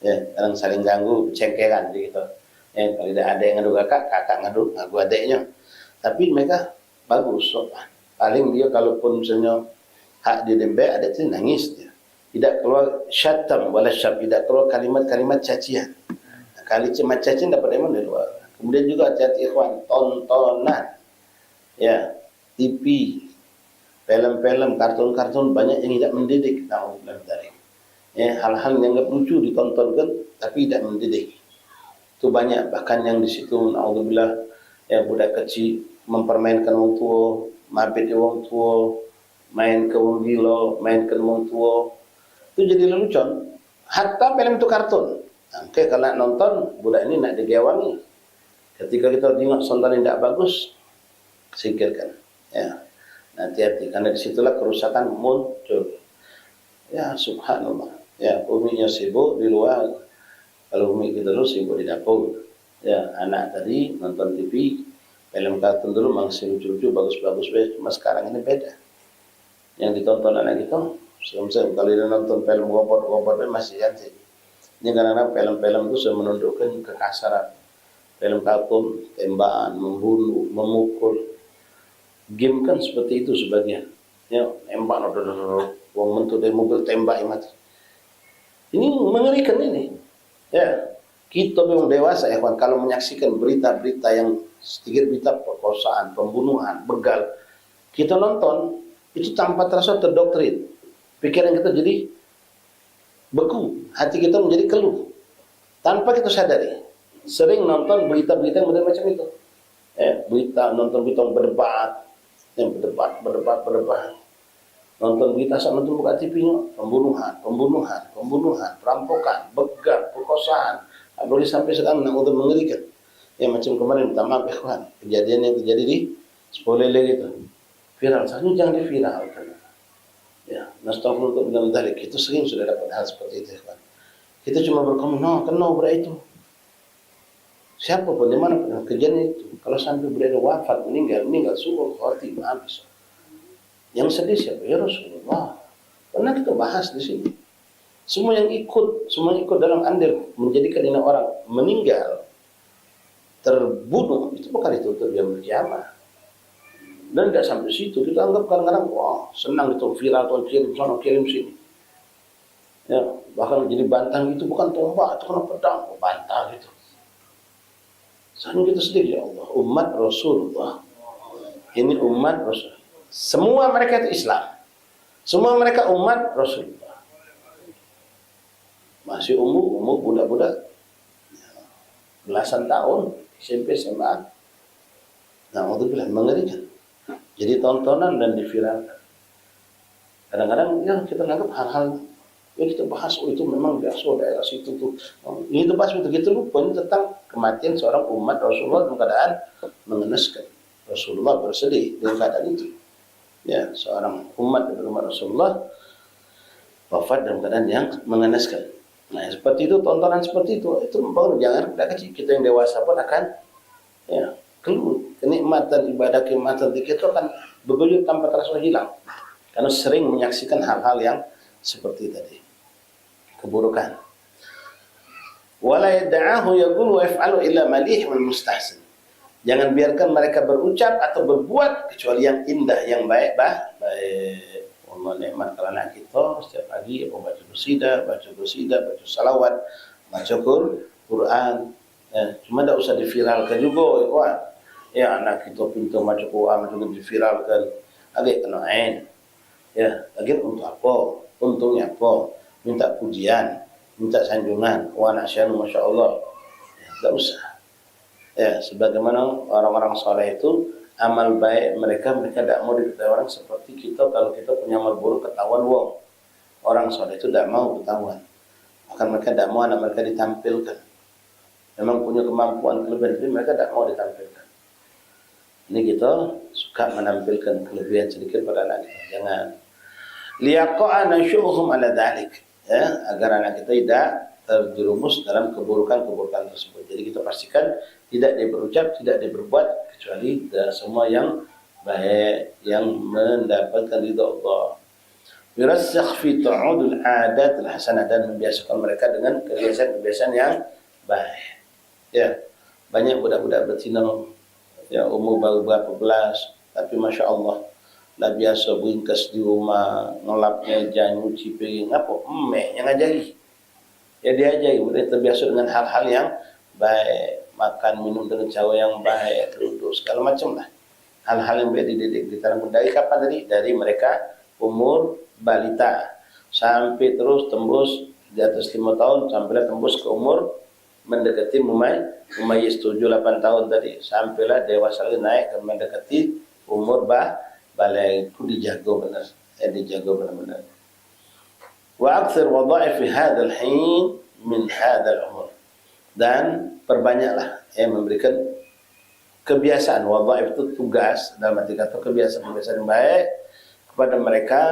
S3: Ya, kadang saling ganggu, cengkeran gitu. Ya, kalau ada yang ngadu kakak ngadu adiknya. Tapi mereka bagus, sopan. Paling dia kalaupun misalnya hak dia dembek, ada itu nangis dia. Tidak keluar syatam wala syab, tidak keluar kalimat-kalimat cacian. Nah, kalimat cacian dapat dari luar. Kemudian juga hati-hati ikhwan, tontonan. Ya, TV, film-film, kartun-kartun banyak yang tidak mendidik. Ya, hal-hal yang enggak lucu ditontonkan tapi tidak mendidik. Itu banyak, bahkan yang di situ naudzubillah ya budak kecil mempermainkan orang tua, mabit orang tua, main ke wong gila, main ke wong tua. Itu jadi lelucon. Hatta film itu kartun. Oke, kalau nonton budak ini nak digewangi. Ketika kita tengok sontan yang tidak bagus, singkirkan. Ya. Hati-hati, karena disitulah kerusakan muncul. Ya subhanallah. Ya, uminya sibuk di luar. Kalau umi kita dulu sibuk di dapur. Ya, anak tadi nonton TV, film kartun dulu masih lucu-lucu, bagus-bagus. Cuma sekarang ini beda. Yang ditonton anak kita, kalau dia nonton film robot masih cantik. Ini karena film-film itu sudah menunjukkan kekasaran. Film kartun, tembakan, membunuh, memukul. Game kan seperti itu sebagian. Ya, tembak, wong mentu dari mobil tembak mati. Ini mengerikan ini. Ya, kita memang dewasa ya kawan, kalau menyaksikan berita-berita yang sedikit berita perkosaan, pembunuhan, begal, kita nonton itu tanpa terasa terdoktrin. Pikiran kita jadi beku, hati kita menjadi keluh. Tanpa kita sadari. Sering nonton berita-berita yang macam itu. Berita, nonton berita berdebat. Yang berdebat. Nonton berita sama nonton buka TV-nya, pembunuhan, perampokan, begal, perkosaan. Apalagi sampai sekarang udah mengerikan. Ya macam kemarin minta maaf ikhwan, kejadian yang terjadi di Sepolele gitu. Viral, seharusnya jangan diviralkan. Ya, nasta'firullah min dzalik. Itu sering sudah dapat hal seperti itu ikhwan. Kita cuma berkomentar, kenal itu. Siapapun di mana pun kejadian itu, kalau sampai beliau wafat meninggal sungguh khatimah habis. Yang sedih siapa? Ya Rasulullah. Pernah kita bahas di sini. Semua yang ikut dalam andil menjadikan ini orang meninggal, terbunuh, itu bukan itu untuk dia berjamaah. Dan tidak sampai situ, kita anggap kadang-kadang wah senang itu viral, tuh kirim sana kirim sini. Ya, bahkan jadi bantang itu bukan tombak, itu kena pedang, bantang gitu. Seharusnya kita sedih, ya Allah, umat Rasulullah. Ini umat Rasul. Semua mereka itu Islam. Semua mereka umat Rasulullah. Masih umur budak-budak. Belasan tahun, SMP, SMA. Nah, waktu bilang mengerikan. Jadi tontonan dan diviralkan. Kadang-kadang ya kita anggap hal-hal yang kita bahas, oh itu memang biasa daerah situ tuh. Ini itu bahas begitu lupa ini tentang kematian seorang umat Rasulullah dalam keadaan mengenaskan. Rasulullah bersedih dengan keadaan itu. Ya, seorang umat Rasulullah wafat dalam keadaan yang mengenaskan. Nah, seperti itu, tontonan seperti itu membangun jangan kecil. Kita yang dewasa pun akan ya keluar kenikmatan ibadah, kenikmatan zikir itu akan bergulir tanpa terasa hilang. Karena sering menyaksikan hal-hal yang seperti tadi. Keburukan. Wala yad'ahu yaqulu wa yaf'alu illa malih wal mustahsin. Jangan biarkan mereka berucap atau berbuat kecuali yang indah, yang baik. Allah nikmat kerana kita setiap pagi baca qasidah, baca salawat, baca Quran. Ya, cuma tak usah diviralkan juga, ikhwan. Ya, anak kita pintar baca Quran, juga diviralkan. Agak kena ain. Ya, lagi untuk apa? Untungnya apa? Minta pujian, minta sanjungan. Wa nasyanu masyaallah. Ya, tak usah. Ya, sebagaimana orang-orang soleh itu amal baik mereka tidak mau diketahui orang, seperti kita kalau kita punya amal buruk ketahuan wong. Orang soleh itu tidak mau ketahuan. Bahkan mereka tidak mau anak mereka ditampilkan. Memang punya kemampuan kelebihan, tapi mereka tidak mau ditampilkan. Ini kita suka menampilkan kelebihan sedikit pada anak kita. Jangan. Liyaqa'a nasyu'uhum ala dzalik. Ya, agar anak kita tidak terjerumus dalam keburukan-keburukan tersebut. Jadi kita pastikan tidak dia berucap, tidak dia berbuat kecuali semua yang baik, yang mendapatkan ridha Allah. Yurasikh fi ta'udul adat al-hasanah, dan membiasakan mereka dengan kebiasaan-kebiasaan yang baik. Ya, banyak budak-budak betina ya umur baru berapa belas, tapi masya Allah lah biasa bingkas di rumah, ngelap meja, nyuci piring, apa yang ngajari. Ya diajari, udah terbiasa dengan hal-hal yang baik, makan minum dengan cara yang baik, duduk segala macam lah. Hal-hal yang baik dididik, ditanam dari kapan tadi? Dari mereka umur balita sampai terus tembus di atas 5 tahun sampailah tembus ke umur mendekati mumayyiz 7-8 tahun tadi, sampailah dewasa lagi naik ke mendekati umur balai. Itu dijaga benar, dijaga benar-benar. Wa aktsir wadha'if fi hadzal hin min hadzal umur, dan perbanyaklah memberikan kebiasaan. Wadha'if itu tugas, dalam arti kata kebiasaan yang baik kepada mereka.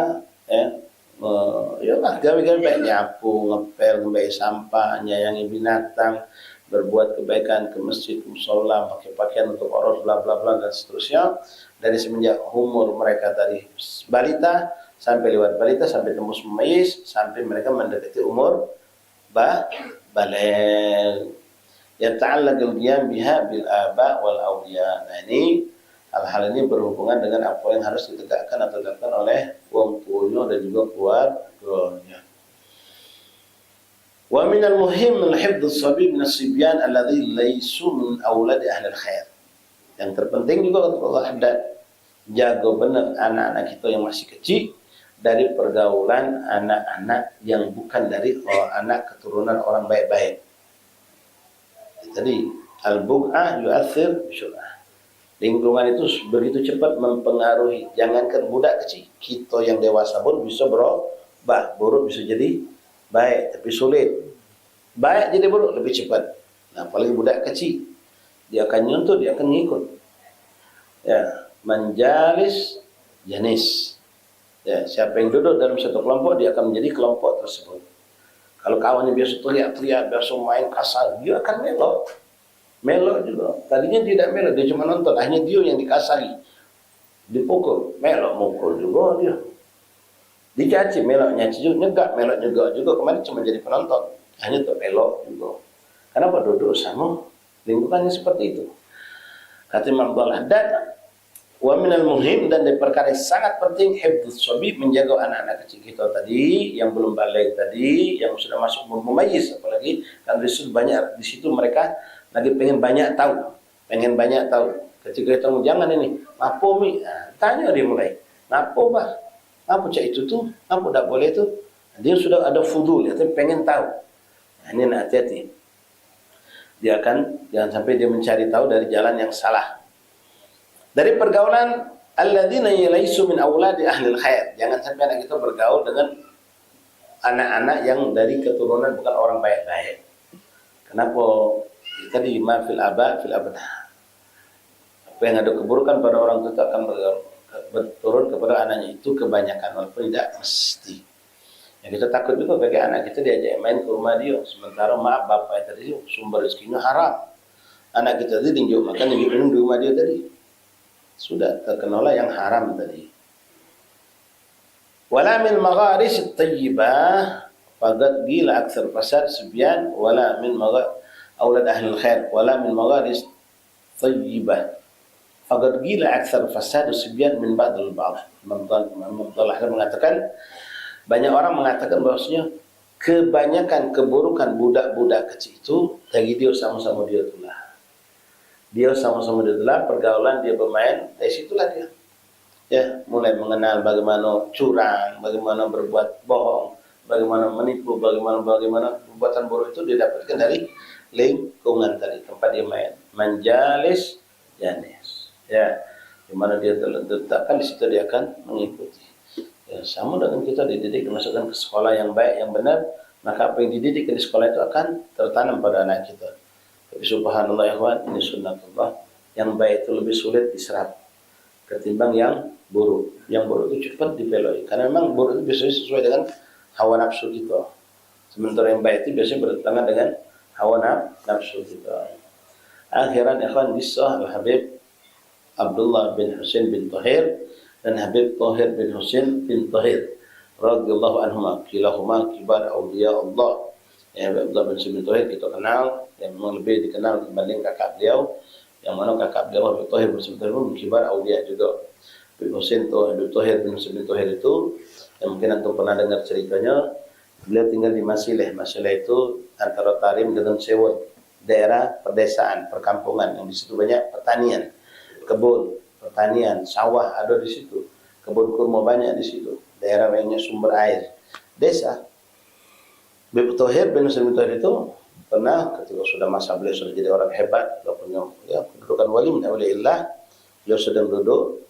S3: Ya lah, gawe-gawe baik, nyapu, ngepel, ngambil sampah, nyayangi binatang, berbuat kebaikan ke masjid, ke mushola, pakai pakaian untuk oros, bla bla bla dan seterusnya. Dari semenjak umur mereka dari balita sampai lewat balita, sampai tembus mumayyiz, sampai mereka mendekati umur baligh. Yata'allaqul qiyam biha bil aba wal awliya. Nah, ini hal-hal ini berhubungan dengan apa yang harus ditegakkan atau dilakukan oleh wong tuanya dan juga keluarganya. Wa min al-muhim al-hifdh as-sabi min as-sibyan alladhi laysu min awlad ahli al-khair. Yang terpenting juga untuk Allah dan jaga benar anak-anak kita yang masih kecil dari pergaulan anak-anak yang bukan dari anak keturunan orang baik-baik. Jadi al-bugh'ah yu'athir bisyur'ah. Lingkungan itu begitu cepat mempengaruhi. Jangankan budak kecil, kita yang dewasa pun bisa berubah. Buruk bisa jadi baik, tapi sulit. Baik jadi buruk lebih cepat. Nah, apalagi budak kecil, dia akan nyontoh, dia akan ngikut. Ya, menjalis jenis. Ya, siapa yang duduk dalam satu kelompok, dia akan menjadi kelompok tersebut. Kalau kawannya biasa teriak-teriak, biasa main kasar, dia akan melok juga. Tadinya dia tidak melok, dia cuma nonton. Akhirnya dia yang dikasari, dipukul, melok mukul juga dia. Dicaci, melok nyaci juga, nyegak, melok juga. Kemarin cuma jadi penonton, hanya untuk melok juga. Kenapa duduk sama lingkungannya seperti itu? Kata Imam Abdullah, dan wa minal muhim, dan dari perkara yang sangat penting, hifdzus shabi, menjaga anak-anak kecil kita tadi, yang belum balik tadi, yang sudah masuk umur mumayyiz, apalagi kan disitu banyak, di situ mereka lagi pengen banyak tahu. Ketika kita ngomong jangan ini, apa mi? Nah, tanya dia mulai, apa bah? Apa cak itu tuh? Apa tak boleh itu? Dia sudah ada fudul, dia pengen tahu. Nah, ini nak hati-hati. Dia akan, jangan sampai dia mencari tahu dari jalan yang salah. Dari pergaulan alladzina laysu min auladi ahlil khair. Jangan sampai anak kita bergaul dengan anak-anak yang dari keturunan bukan orang baik-baik. Kenapa? Tadi ma fil aba fil abad. Apa yang ada keburukan pada orang tua akan berturun kepada anaknya, itu kebanyakan, walaupun tidak mesti. Yang kita takut juga bagi anak kita diajak main ke rumah dia, sementara maaf bapak tadi sumber rezekinya haram. Anak kita tadi tinjau makan, tinjau minum di rumah dia tadi, sudah terkenalah yang haram tadi. Wala min magharis at-tayyibah faqad gila aktsar fasad subyan wala min aulad ahli khair wala min magharis tayyibah faqad gila aktsar fasad subyan min ba'd al-ba'd. Mempelajari mengatakan, banyak orang mengatakan bahwasanya kebanyakan keburukan budak-budak kecil itu dari dia sama-sama dia itulah. Dia sama-sama dia itulah, pergaulan dia bermain, dari situlah dia. Ya, mulai mengenal bagaimana curang, bagaimana berbuat bohong, bagaimana menipu, bagaimana perbuatan buruk itu didapatkan dari lingkungan tadi, tempat dia main. Menjalis janis. Ya, di mana dia terletakkan, di situ dia akan mengikuti. Ya, sama dengan kita dididik, dimasukkan ke sekolah yang baik, yang benar, maka apa yang dididik di sekolah itu akan tertanam pada anak kita. Tapi subhanallah ya kawan, ini sunnatullah, yang baik itu lebih sulit diserap ketimbang yang buruk. Yang buruk itu cepat dibeloi, karena memang buruk itu biasanya sesuai dengan hawa nafsu kita. Sementara yang baik itu biasanya bertentangan dengan hawa nafsu kita. Akhiran ikhwan, kisah Al-Habib Abdullah bin Husain bin Tahir dan Habib Tahir bin Husain bin Tahir radhiyallahu anhuma, kilahuma kibar awliya Allah. Ya, Habib Abdullah bin Husain bin Tahir kita kenal, yang memang lebih dikenal dibanding kakak beliau, yang mana kakak beliau Habib Tahir bin Husain bin Tahir pun kibar awliya juga. Habib Husain tuh Habib Tahir bin Husain bin Tahir itu, yang mungkin antum pernah dengar ceritanya, beliau tinggal di Masileh. Masileh itu antara Tarim dengan Sewot, daerah pedesaan, perkampungan, yang di situ banyak pertanian, kebun, pertanian, sawah ada di situ, kebun kurma banyak di situ, daerah lainnya sumber air, desa. Habib Tahir bin Husain bin Tahir itu pernah ketika sudah masa beliau sudah jadi orang hebat, sudah punya ya, kedudukan wali min awliyaillah, beliau sedang duduk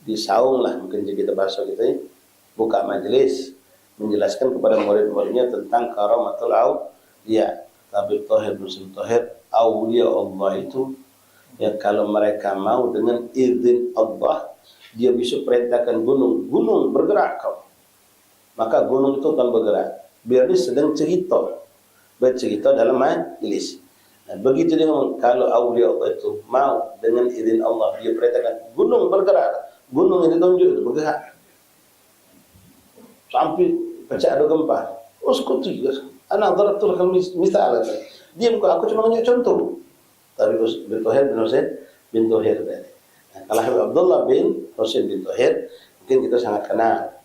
S3: di saung lah, mungkin jadi kita bahasa kita ini, buka majelis menjelaskan kepada murid-muridnya tentang karamatul auliya. Habib Tahir bin Husain bin Tahir, auliya Allah itu ya, kalau mereka mau dengan izin Allah, dia bisa perintahkan gunung bergerak kau, maka gunung itu akan bergerak. Biar dia sedang bercerita dalam majelis. Nah, begitu dia ngomong, kalau aulia Allah itu mau dengan izin Allah, dia perintahkan gunung bergerak, gunung yang ditunjuk itu bergerak sampai pecah ada gempa. Uskuti, anak daratul misal, diam kok, aku cuma nanya contoh. Tapi bin Tahir bin Husain bin Tahir tadi. Nah, kalau Habib Abdullah bin Husain bin Tahir, mungkin kita sangat kenal.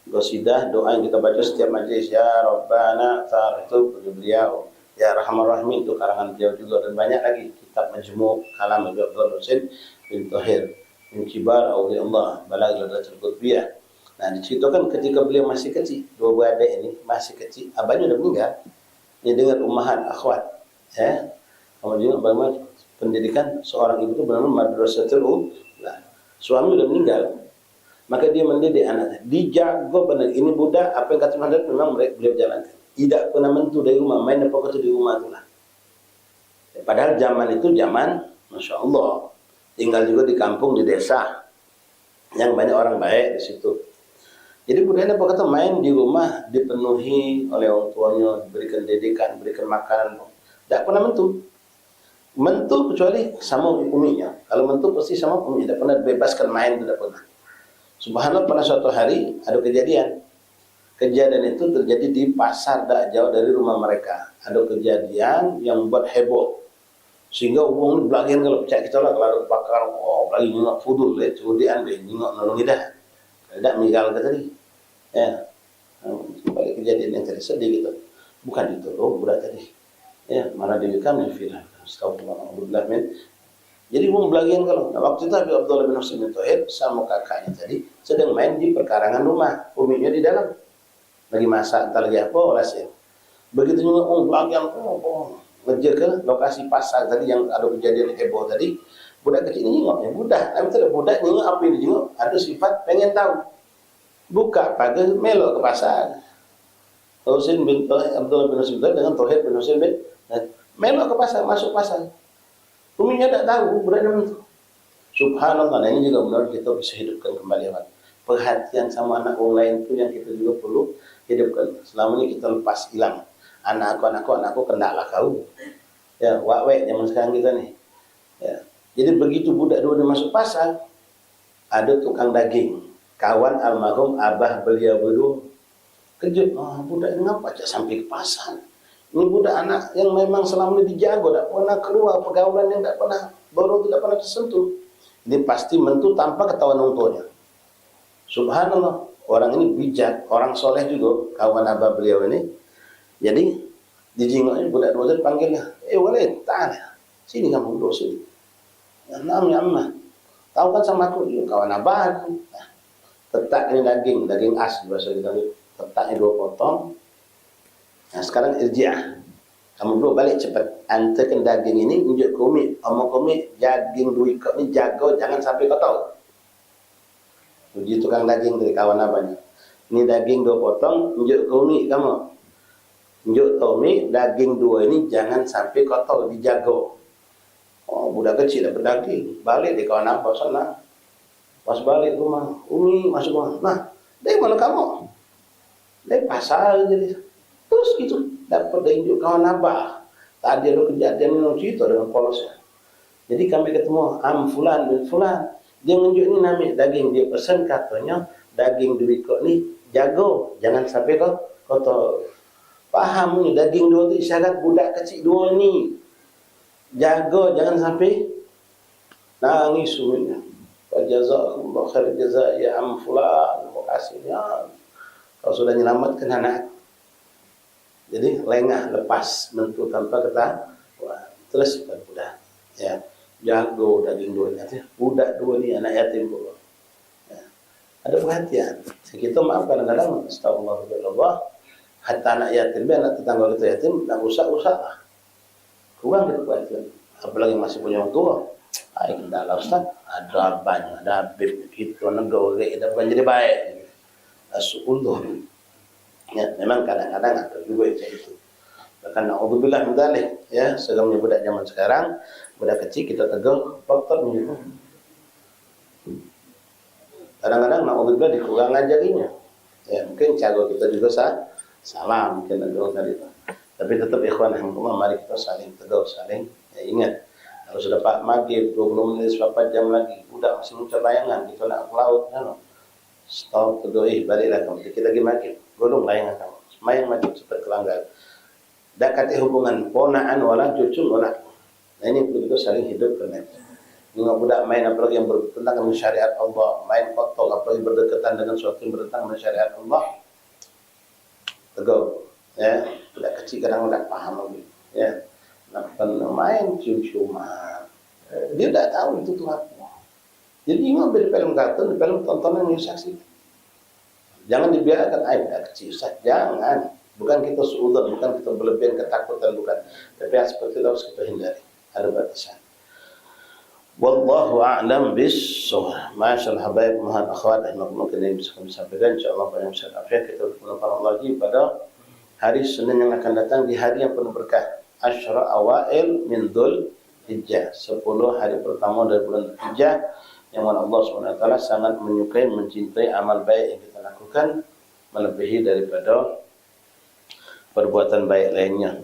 S3: Qasidah doa yang kita baca setiap majlis, ya Rabbana Ta'ala, itu bagi beliau. Ya Rahman Rahim itu karangan beliau juga, dan banyak lagi kitab majmu' kalam Habib Abdullah Husain bin Tahir min kibar awliya Allah balagh ladatul qutbiyah. Nah, diceritakan ketika beliau masih kecil, dua beradik ini masih kecil, abahnya udah meninggal. Dia dengar ummahat akhwat, ya. Kemudian bagaimana pendidikan seorang ibu itu benar-benar madrasatul ula. Suami udah meninggal, maka dia mendidik anaknya. Dijago benar. Ini budak apa yang kata Muhammad memang beliau jalankan. Tidak pernah mentu dari rumah, main apa kata di rumah itulah. Padahal zaman itu zaman, masya Allah, tinggal juga di kampung di desa yang banyak orang baik di situ. Jadi budaya apa kata main di rumah dipenuhi oleh orang tuanya, diberikan didikan, diberikan makanan. Tidak pernah mentu. Mentu kecuali sama uminya. Kalau mentu pasti sama uminya. Tidak pernah dibebaskan main, tidak pernah. Subhanallah, pada suatu hari ada kejadian. Kejadian itu terjadi di pasar tak jauh dari rumah mereka. Ada kejadian yang buat heboh. Sehingga umum belagian kalau percaya kita lah, kalau ada kebakaran, lagi nyingok fudul, kemudian nyingok nolongi dah. Tidak meninggal ke tadi. Ya. Balik kejadian yang tadi sedih gitu. Bukan ditolong budak tadi. Ya, mana diberikan filah. Astagfirullah min. Jadi umum belagian kalau waktu itu Habib Abdullah bin Husain bin Tauhid sama kakaknya tadi sedang main di perkarangan rumah, uminya di dalam. Lagi masak, entah lagi apa, oleh. Begitu juga belagian ngejar ke lokasi pasar tadi yang ada kejadian heboh tadi. Budak kecil ini nyingok, ya budak. Tapi tidak budak nyingok apa yang dijingok? Ada sifat pengen tahu. Buka pagar melok ke pasar. Husain bin Tauhid, Abdullah bin Husain bin Tauhid dengan Tauhid bin Husain bin melok ke pasar, masuk pasar. Uminya tak tahu, budak itu. Subhanallah, ini juga benar kita bisa hidupkan kembali. Perhatian sama anak orang lain itu yang kita juga perlu hidupkan. Selama ini kita lepas hilang. Anakku kendaklah kau. Ya, wak-wek zaman sekarang kita nih. Ya. Jadi begitu budak dua dia masuk pasar, ada tukang daging. Kawan almarhum abah beliau berdua. Kejut, budak ini ngapa aja sampai ke pasar? Ini budak anak yang memang selama ini dijago, tak pernah keluar pergaulan yang tak pernah, baru tidak pernah tersentuh. Ini pasti mentu tanpa ketahuan orang tuanya. Subhanallah, orang ini bijak, orang soleh juga, kawan abah beliau ini. Jadi dijingoknya budak dua panggilnya, walid, ta'ala, sini kamu duduk sini. Namanya ammah, tahu kan sama aku, kawan abah. Nah, tetak ini daging as bahasa kita, tetaknya 2 potong. Nah sekarang irji'ah, kamu dulu balik cepat, antarkan daging ini unjuk komik, omong komik, daging 2 ekor ini jago, jangan sampai kau tahu. Uji tukang daging dari kawan abahnya. Ini daging 2 potong, unjuk komik kamu. Unjuk komik, daging 2 ini jangan sampai kau tahu, dijago. Budak kecil dah berdaging, balik di kawan abah sana. Pas balik rumah, Umi masuk rumah. Nah, dari mana kamu? Dari pasar jadi. Terus gitu, dapat tunjuk kawan abah. Tadi ada kejadian yang cerita dengan polosnya. Jadi kami ketemu fulan bin fulan. Dia menunjuk ini namanya daging. Dia pesan katanya daging 2 ekor ni jago, jangan sampai kau kotor. Paham ni daging 2 itu isyarat budak kecil 2 ni jago, jangan sampai nangis suaminya. Jazakumullah khair jazaa ya fulan. Terima kasih ya. Kau sudah menyelamatkan anak. Jadi lengah lepas mentu tanpa ketahuan. Terus budak ya jago daging 2 nya. Budak 2 ni anak yatim pula. Ya. Ada perhatian. Kita maaf kadang-kadang astagfirullah. Hatta anak yatim, anak tetangga kita yatim, nak rusak lah. Kurang kita perhatian. Apalagi masih punya orang tua. Tidak lah Ustaz. Ada banyak, ada habib kita negara kita bukan jadi baik. Asyukullah. Ya, memang kadang-kadang ada juga itu. Bahkan na'udzubillah min dzalik, ya, segamnya budak zaman sekarang, budak kecil kita tegur, faktor begitu. Kadang-kadang na'udzubillah dikurang ajarinya. Ya, mungkin cara kita juga salah mungkin tegur tadi itu. Tapi tetap ikhwan rahimahullah, mari kita saling tegur, saling ingat. Kalau sudah Pak maghrib 20 menit 4 jam lagi, budak masih muncul bayangan, kita nak ke laut, kan? Stop, tegur, baliklah kamu. Kita lagi maghrib. Golong layangan kamu. Semayang maju cepat kelanggar. Dekat hubungan ponaan wala cucu wala. Nah ini begitu saling hidup dengan. Dengan budak main apalagi yang bertentangan dengan syariat Allah, main kotor apalagi berdekatan dengan sesuatu yang bertentangan dengan syariat Allah. Tegur. Ya, budak kecil kadang tidak paham lagi. Ya, nak main cium-ciuman. Dia tidak tahu itu Tuhan. Jadi ingat dari film kartun, film tontonan yang saksikan. Jangan dibiarkan aib kecil Ustaz, jangan. Bukan kita suudzon, bukan kita berlebihan ketakutan, bukan. Tapi yang seperti itu harus kita hindari. Ada batasan. Wallahu a'lam bis-shawab. Masyaallah habaib, mohon akhwat mungkin yang bisa kami sampaikan, insyaallah pada masyarakat afiat kita berjumpa lagi pada hari Senin yang akan datang di hari yang penuh berkah. Asyra awail min Dzul Hijjah, 10 hari pertama dari bulan Hijjah yang mana Allah SWT sangat menyukai, mencintai amal baik yang kita lakukan melebihi daripada perbuatan baik lainnya.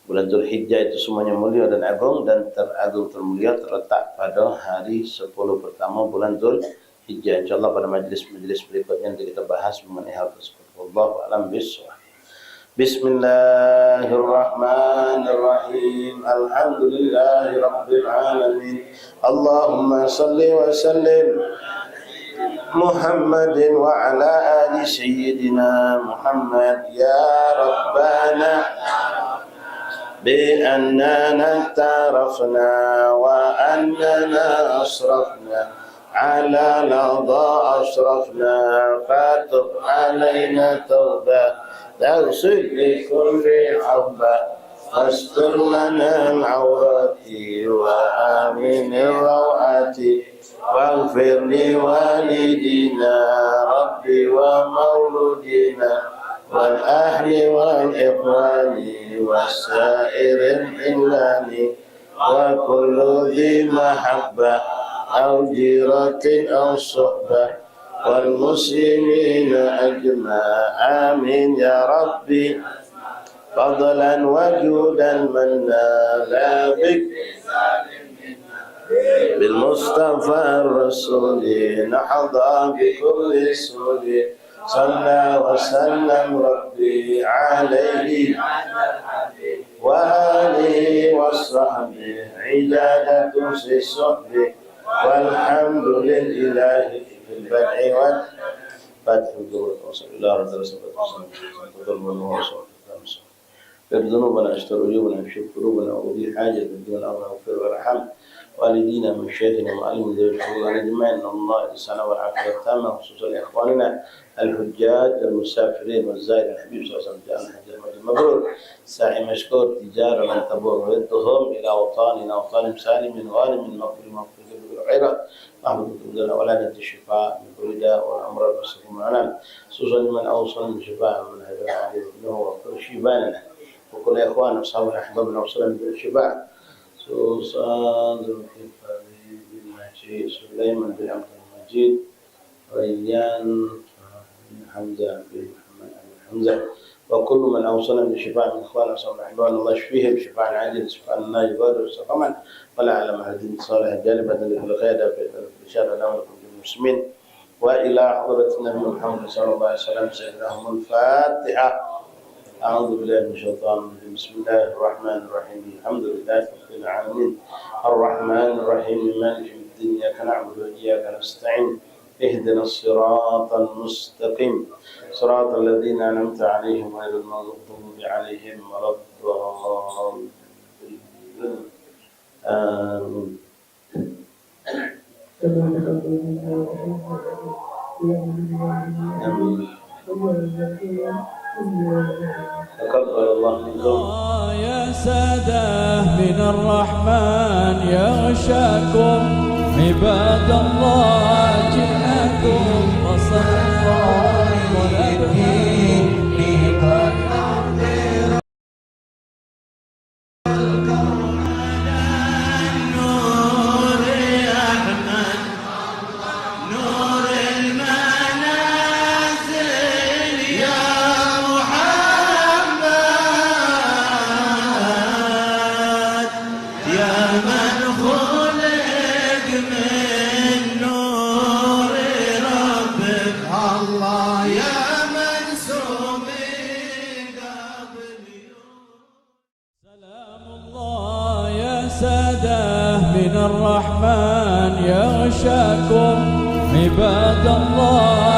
S3: Bulan Dzulhijjah itu semuanya mulia dan agung, dan teragung termulia terletak pada hari 10 pertama bulan Dzulhijjah. Insyaallah pada majlis-majlis berikutnya nanti kita bahas mengenai hal tersebut. Wallahu a'lam bishawab. Bismillahirrahmanirrahim. Alhamdulillahirabbil alamin. Allahumma shalli wa sallim Muhammadin wa ala ali sayyidina Muhammad ya rabbana بأننا اعترفنا وأننا أشرفنا على لظى أشرفنا فتب علينا توبة تغسل لكل عوبة واستر لنا العورات وآمن الروعات واغفر لوالدينا ربي ومولودينا والأهل والإخوان والسائر الحلال وكل ذي محبة أو جيرة أو صحبة والمسلمين أجمع آمين يا ربي فضلا وجودا منا لا بك بالمصطفى الرسول نحظى بكل سود صلى وسلم ربي عليه وآله وصحبه عدادة في الصحب والحمد لله في البدء والفتح وصلى الله عليه وسلم ذنوبنا اشتر عيوبنا اشف قلوبنا وقضي حاجة الدين الأمر واغفر وارحم والدينا من شيخنا ومعلم ذوي الحقوق نجمع ان الله السنه والعافيه التامه خصوصا لاخواننا الحجاج المسافرين والزائرين الحبيب صلى الله عليه وسلم جعلنا حجا مبرور ساعي مشكور تجاره من تبور وردهم الى اوطاننا اوطان سالم غانم مغفور بالعيره اللهم اكتب لنا ولنا الشفاء من كل داء والامراض والسقم معنا خصوصا لمن اوصل بالشفاء من هذا عليه انه وكل شيباننا وكل اخواننا واصحاب احبابنا وصلنا بالشفاء سوسان ذو الكفاية بالمجيد سليمان بن عبد المجيد ريان حمزة بن محمد بن حمزة وكل من أوصلنا بالشفاء من إخواننا وصحبنا أحبابنا الله يشفيهم شفاء عاجل شفاء لا يغادر سقما ولا علم هذه الصالح جالبة لكل خير في شر لنا ولكم المسلمين وإلى حضرة النبي محمد صلى الله عليه وسلم سيدنا الفاتحة. أعوذ بالله من الشيطان الرجيم. بسم الله الرحمن الرحيم. الحمد لله رب العالمين الرحمن الرحيم مالك يوم الدين إياك نعبد وإياك نستعين اهدنا الصراط المستقيم صراط الذين أنعمت عليهم غير المغضوب عليهم ولا الضالين آمين. آمين. تقبل الله منكم.
S2: يا سادة من الرحمن يغشاكم عباد الله جئناكم وصلى الله من الرحمن يغشاكم عباد الله